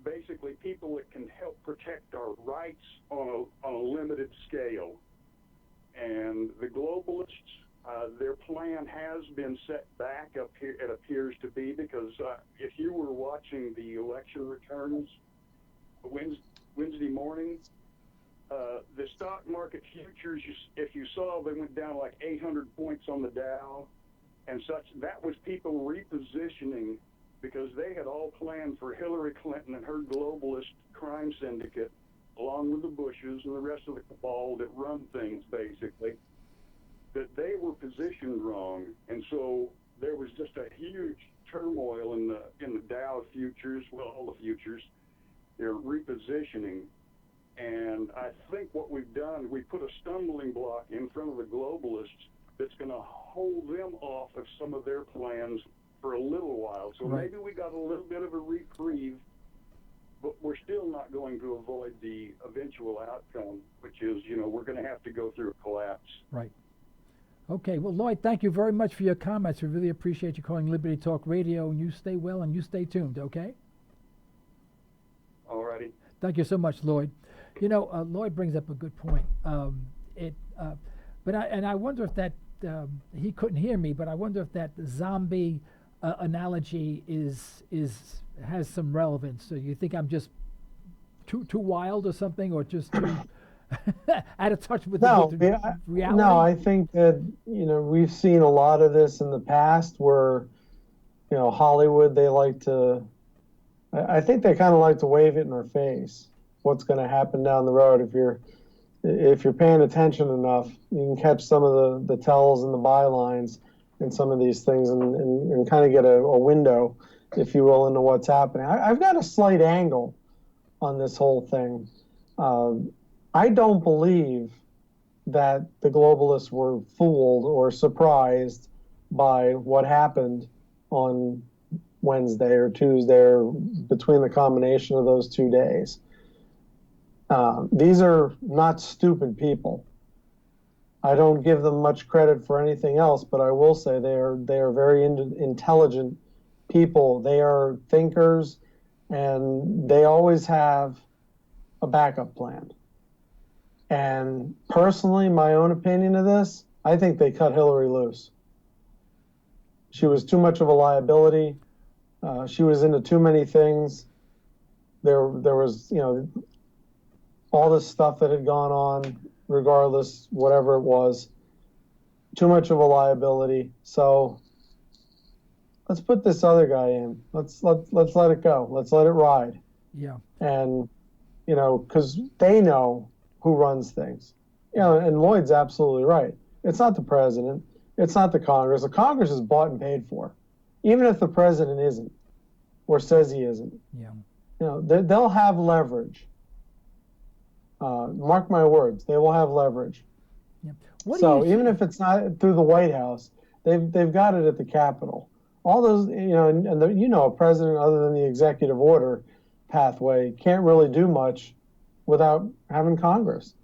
[SPEAKER 7] basically people that can help protect our rights on a limited scale. And the globalists, their plan has been set back up here, it appears to be, because if you were watching the election returns Wednesday morning, the stock market futures, if you saw, they went down like 800 points on the Dow and such. That was people repositioning because they had all planned for Hillary Clinton and her globalist crime syndicate, along with the Bushes and the rest of the cabal that run things, basically, that they were positioned wrong. And so there was just a huge turmoil in the Dow futures, all the futures. They're repositioning. And I think what we've done, we put a stumbling block in front of the globalists that's going to hold them off of some of their plans for a little while. So
[SPEAKER 3] Right.
[SPEAKER 7] maybe we got a little bit of a reprieve, but we're still not going to avoid the eventual outcome, which is, we're going to have to go through a collapse.
[SPEAKER 3] Right. Okay. Well, Lloyd, thank you very much for your comments. We really appreciate you calling Liberty Talk Radio, and you stay well and you stay tuned, okay?
[SPEAKER 7] All righty.
[SPEAKER 3] Thank you so much, Lloyd. Lloyd brings up a good point. But I wonder if that he couldn't hear me, but I wonder if that zombie analogy has some relevance. So you think I'm just too wild or something, or just too out of touch with the reality?
[SPEAKER 4] No, I think that we've seen a lot of this in the past, where Hollywood, I think they kind of like to wave it in our face, what's going to happen down the road. If you're paying attention enough, you can catch some of the tells and the bylines in some of these things, and kind of get a window, if you will, into what's happening. I've got a slight angle on this whole thing. I don't believe that the globalists were fooled or surprised by what happened on Wednesday or Tuesday, or between the combination of those 2 days. These are not stupid people. I don't give them much credit for anything else, but I will say they are very intelligent people. They are thinkers, and they always have a backup plan. And personally, my own opinion of this, I think they cut Hillary loose. She was too much of a liability. She was into too many things. There was, all this stuff that had gone on, regardless, whatever it was, too much of a liability. So let's put this other guy in. Let's let it go. Let's let it ride.
[SPEAKER 3] Yeah.
[SPEAKER 4] And, because they know who runs things. And Lloyd's absolutely right. It's not the president. It's not the Congress. The Congress is bought and paid for, even if the president isn't, or says he isn't.
[SPEAKER 3] Yeah.
[SPEAKER 4] They'll have leverage. Mark my words, they will have leverage.
[SPEAKER 3] Yeah.
[SPEAKER 4] So even if it's not through the White House, they've got it at the Capitol. All those, a president, other than the executive order pathway, can't really do much without having Congress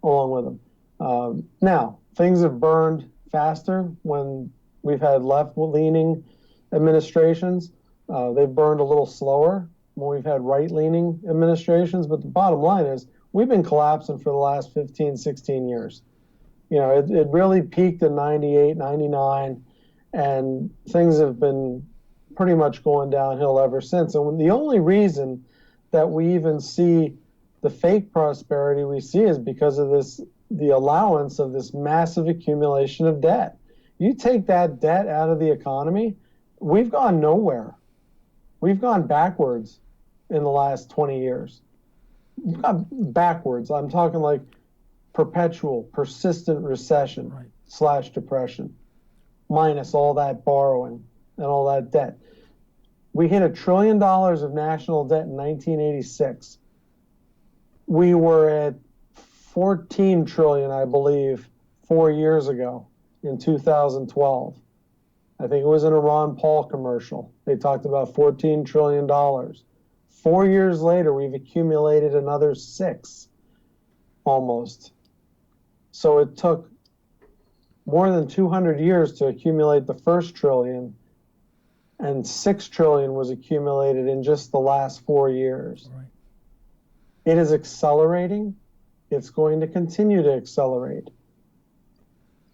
[SPEAKER 4] along with them. Now, things have burned faster when we've had left-leaning administrations. They've burned a little slower when we've had right-leaning administrations. But the bottom line is, we've been collapsing for the last 15, 16 years. It really peaked in 98, 99, and things have been pretty much going downhill ever since. And the only reason that we even see the fake prosperity we see is because of the allowance of this massive accumulation of debt. You take that debt out of the economy, we've gone nowhere. We've gone backwards in the last 20 years. We've gone backwards. I'm talking like perpetual, persistent recession / depression, minus all that borrowing and all that debt. We hit $1 trillion of national debt in 1986. We were at 14 trillion, I believe, 4 years ago in 2012. I think it was in a Ron Paul commercial. They talked about $14 trillion. 4 years later, we've accumulated another 6, almost. So it took more than 200 years to accumulate the first trillion, and 6 trillion was accumulated in just the last 4 years. Right. It is accelerating. It's going to continue to accelerate.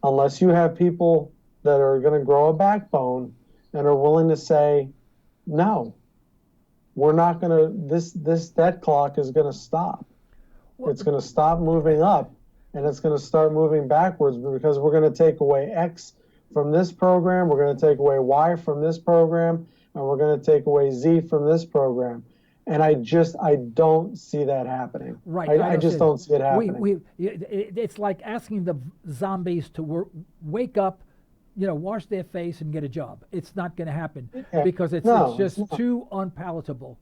[SPEAKER 4] Unless you have people that are going to grow a backbone and are willing to say, no, we're not going to, this debt clock is going to stop. Well, it's going to stop moving up, and it's going to start moving backwards because we're going to take away X from this program, we're going to take away Y from this program, and we're going to take away Z from this program. And I don't see that happening. Right. I just don't see it happening.
[SPEAKER 3] It's like asking the zombies to wake up, wash their face and get a job. It's not going to happen because it's just too unpalatable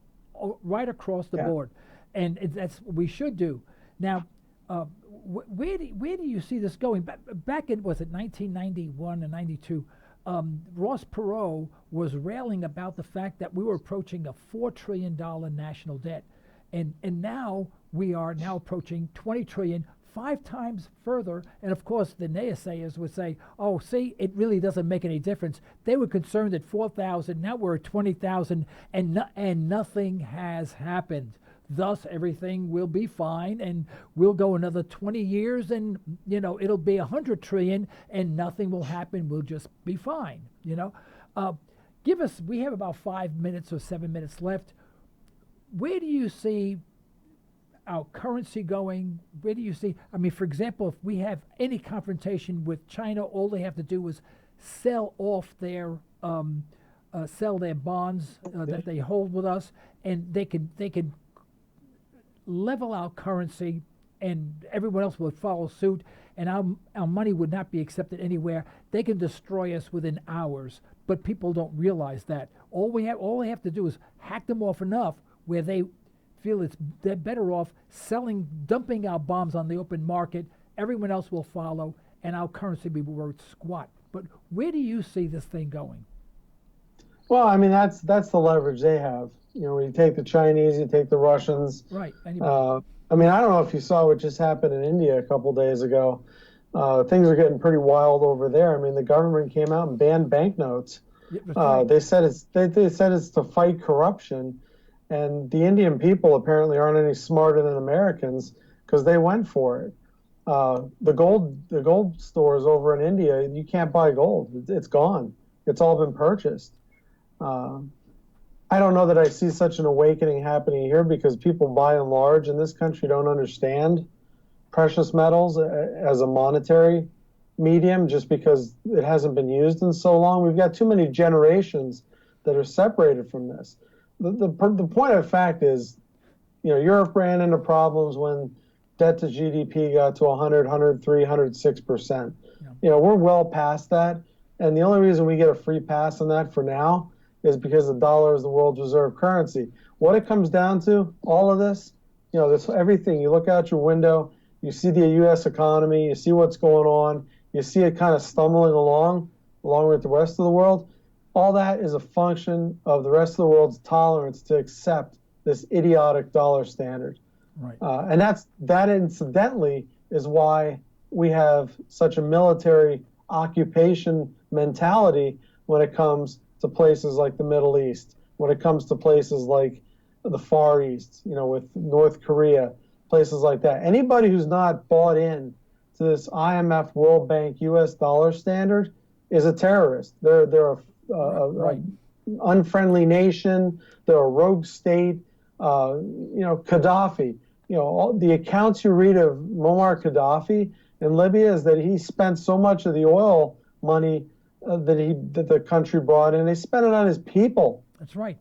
[SPEAKER 3] right across the board. And that's what we should do. Now, where do you see this going? Back in, was it 1991 and 92, Ross Perot was railing about the fact that we were approaching a $4 trillion national debt. And now we are now approaching 20 trillion, 5 times further. And of course, the naysayers would say, oh, see, it really doesn't make any difference. They were concerned at 4,000, now we're at 20,000, and nothing has happened. Thus, everything will be fine, and we'll go another 20 years, and it'll be 100 trillion, and nothing will happen. We'll just be fine. Give us. We have about 5 minutes or 7 minutes left. Where do you see our currency going? Where do you see? I mean, for example, if we have any confrontation with China, all they have to do is sell off their bonds that they hold with us, and they could level our currency, and everyone else will follow suit, and our money would not be accepted anywhere. They can destroy us within hours, but people don't realize that. All they have to do is hack them off enough where they feel they're better off dumping our bombs on the open market. Everyone else will follow, and our currency will be worth squat. But where do you see this thing going?
[SPEAKER 4] Well, I mean, that's the leverage they have. You take the Chinese, you take the Russians.
[SPEAKER 3] Right.
[SPEAKER 4] I mean, I don't know if you saw what just happened in India a couple days ago. Things are getting pretty wild over there. I mean, the government came out and banned banknotes. Yeah, they said it's to fight corruption, and the Indian people apparently aren't any smarter than Americans because they went for it. The gold stores over in India, you can't buy gold. It's gone. It's all been purchased. I don't know that I see such an awakening happening here because people by and large in this country don't understand precious metals as a monetary medium just because it hasn't been used in so long. We've got too many generations that are separated from this. The point of fact is, Europe ran into problems when debt to GDP got to 100, 103, 106%. Yeah. We're well past that. And the only reason we get a free pass on that for now is because the dollar is the world's reserve currency. What it comes down to, all of this, this everything. You look out your window, you see the U.S. economy, you see what's going on, you see it kind of stumbling along with the rest of the world. All that is a function of the rest of the world's tolerance to accept this idiotic dollar standard. Right. And that incidentally is why we have such a military occupation mentality when it comes to places like the Middle East, when it comes to places like the Far East, with North Korea, places like that. Anybody who's not bought in to this IMF, World Bank, US dollar standard, is a terrorist. They're
[SPEAKER 3] Right.
[SPEAKER 4] a unfriendly nation. They're a rogue state. Gaddafi. All the accounts you read of Muammar Gaddafi in Libya is that he spent so much of the oil money that the country brought in. They spent it on his people.
[SPEAKER 3] That's right.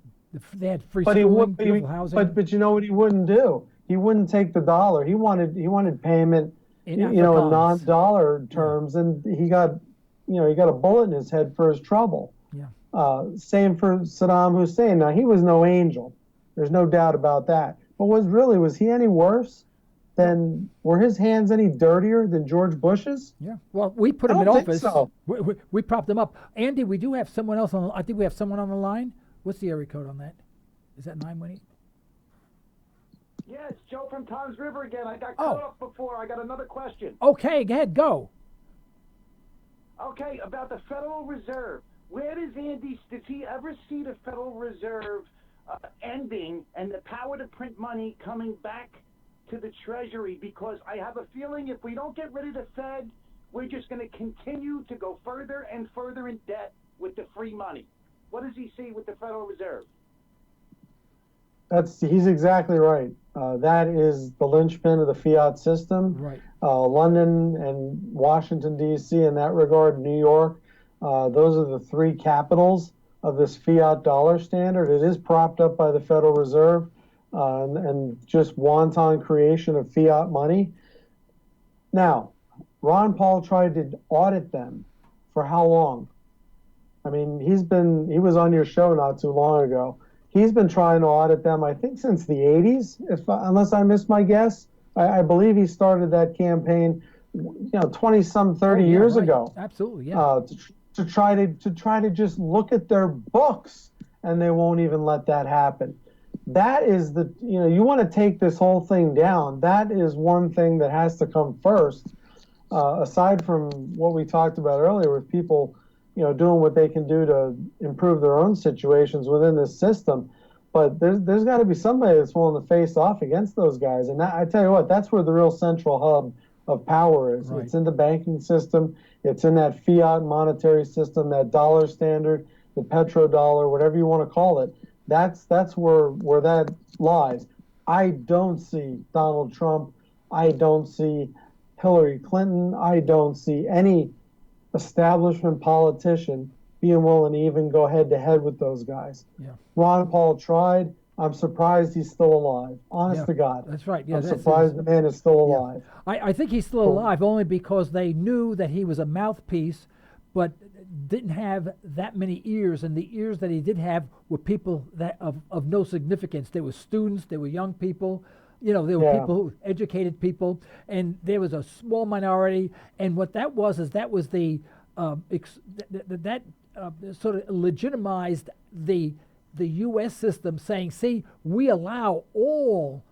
[SPEAKER 3] They had free
[SPEAKER 4] But
[SPEAKER 3] schooling, beautiful housing.
[SPEAKER 4] But you know what he wouldn't do? He wouldn't take the dollar. He wanted payment,
[SPEAKER 3] In
[SPEAKER 4] in
[SPEAKER 3] Afrikaans.
[SPEAKER 4] non-dollar terms, and he got a bullet in his head for his trouble.
[SPEAKER 3] Yeah.
[SPEAKER 4] Same for Saddam Hussein. Now he was no angel. There's no doubt about that. But was he any worse were his hands any dirtier than George Bush's?
[SPEAKER 3] Yeah. Well, we put him
[SPEAKER 4] I
[SPEAKER 3] in
[SPEAKER 4] don't think
[SPEAKER 3] office.
[SPEAKER 4] so.
[SPEAKER 3] We propped him up. Andy, we do have someone else on. I think we have someone on the line. What's the area code on that? Is that 918?
[SPEAKER 6] Yeah, it's Joe from Tom's River again. I got cut off before. I got another question.
[SPEAKER 3] Okay, go ahead, go.
[SPEAKER 6] Okay, about the Federal Reserve. Where does he ever see the Federal Reserve ending and the power to print money coming back to the Treasury? Because I have a feeling if we don't get rid of the Fed, we're just going to continue to go further and further in debt with the free money. What does he see with the Federal Reserve?
[SPEAKER 4] He's exactly right. That is the linchpin of the fiat system.
[SPEAKER 3] Right.
[SPEAKER 4] London and Washington, D.C. in that regard, New York, those are the three capitals of this fiat dollar standard. It is propped up by the Federal Reserve and just wanton creation of fiat money. Now, Ron Paul tried to audit them for how long? I mean, he was on your show not too long ago. He's been trying to audit them, I think, since the 80s, unless I missed my guess. I believe he started that campaign, 30 years
[SPEAKER 3] right.
[SPEAKER 4] ago.
[SPEAKER 3] Absolutely, yeah.
[SPEAKER 4] To try to just look at their books, and they won't even let that happen. That is you want to take this whole thing down. That is one thing that has to come first, aside from what we talked about earlier with people doing what they can do to improve their own situations within this system. But there's got to be somebody that's willing to face off against those guys. And I tell you what, that's where the real central hub of power is.
[SPEAKER 3] Right.
[SPEAKER 4] It's in the banking system. It's in that fiat monetary system, that dollar standard, the petrodollar, whatever you want to call it. That's where that lies. I don't see Donald Trump. I don't see Hillary Clinton. I don't see any establishment politician being willing to even go head to head with those guys.
[SPEAKER 3] Yeah.
[SPEAKER 4] Ron Paul tried. I'm surprised he's still alive. Honest to God.
[SPEAKER 3] That's right. Yeah,
[SPEAKER 4] I'm surprised the man is still alive.
[SPEAKER 3] I think he's still alive only because they knew that he was a mouthpiece, but didn't have that many ears, and the ears that he did have were people that of no significance. They were students, they were young people, there were people, educated people, and there was a small minority. And what that was the sort of legitimized the U.S. system, saying, "See, we allow all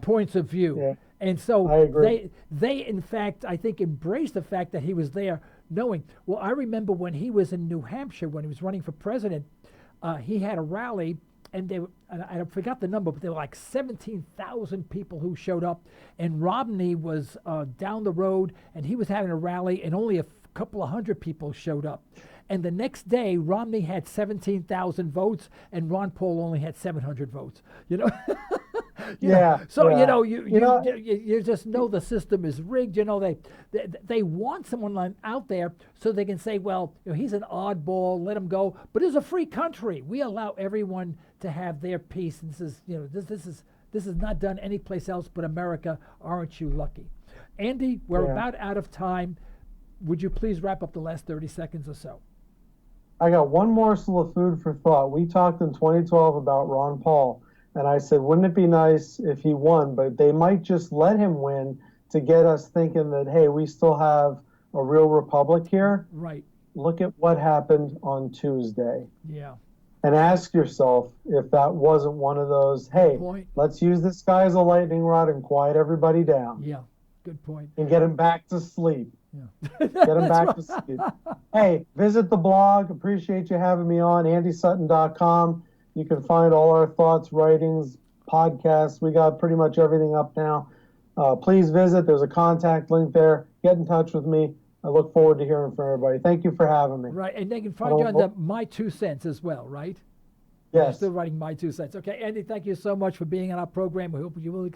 [SPEAKER 3] points of view."
[SPEAKER 4] Yeah.
[SPEAKER 3] And so
[SPEAKER 4] I agree.
[SPEAKER 3] they in fact, I think, embraced the fact that he was there, knowing. Well, I remember when he was in New Hampshire when he was running for president, he had a rally. And I forgot the number, but there were like 17,000 people who showed up. And Romney was down the road, and he was having a rally, and only a couple of hundred people showed up. And the next day, Romney had 17,000 votes, and Ron Paul only had 700 votes. So you just know the system is rigged. They want someone out there so they can say, well, he's an oddball, let him go. But it's a free country. We allow everyone to have their piece. And this is not done anyplace else but America. Aren't you lucky? Andy, we're about out of time. Would you please wrap up the last 30 seconds or so?
[SPEAKER 4] I got one morsel of food for thought. We talked in 2012 about Ron Paul, and I said, wouldn't it be nice if he won? But they might just let him win to get us thinking that, hey, we still have a real republic here.
[SPEAKER 3] Right.
[SPEAKER 4] Look at what happened on Tuesday.
[SPEAKER 3] Yeah.
[SPEAKER 4] And ask yourself if that wasn't one of those, hey, let's use this guy as a lightning rod and quiet everybody down.
[SPEAKER 3] Yeah, good point.
[SPEAKER 4] And get him back to sleep.
[SPEAKER 3] Yeah.
[SPEAKER 4] Get him back to sleep. Hey, visit the blog. Appreciate you having me on, andysutton.com. You can find all our thoughts, writings, podcasts. We got pretty much everything up now. Please visit. There's a contact link there. Get in touch with me. I look forward to hearing from everybody. Thank you for having me.
[SPEAKER 3] Right, and they can find you on the My 2 Cents as well, right? You're
[SPEAKER 4] Yes.
[SPEAKER 3] still writing My 2 Cents. Okay, Andy, thank you so much for being on our program. We hope you will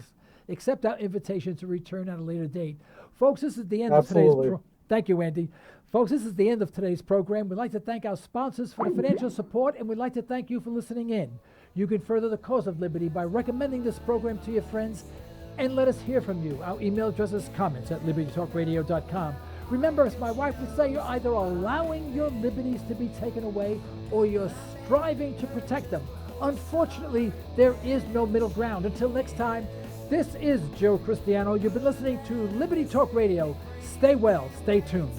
[SPEAKER 3] accept our invitation to return at a later date. Folks, this is the end
[SPEAKER 4] Absolutely.
[SPEAKER 3] of today's Thank you, Andy. Folks, this is the end of today's program. We'd like to thank our sponsors for the financial support, and we'd like to thank you for listening in. You can further the cause of liberty by recommending this program to your friends, and let us hear from you. Our email address is comments@libertytalkradio.com. Remember, as my wife would say, you're either allowing your liberties to be taken away or you're striving to protect them. Unfortunately, there is no middle ground. Until next time, this is Joe Cristiano. You've been listening to Liberty Talk Radio. Stay well, stay tuned.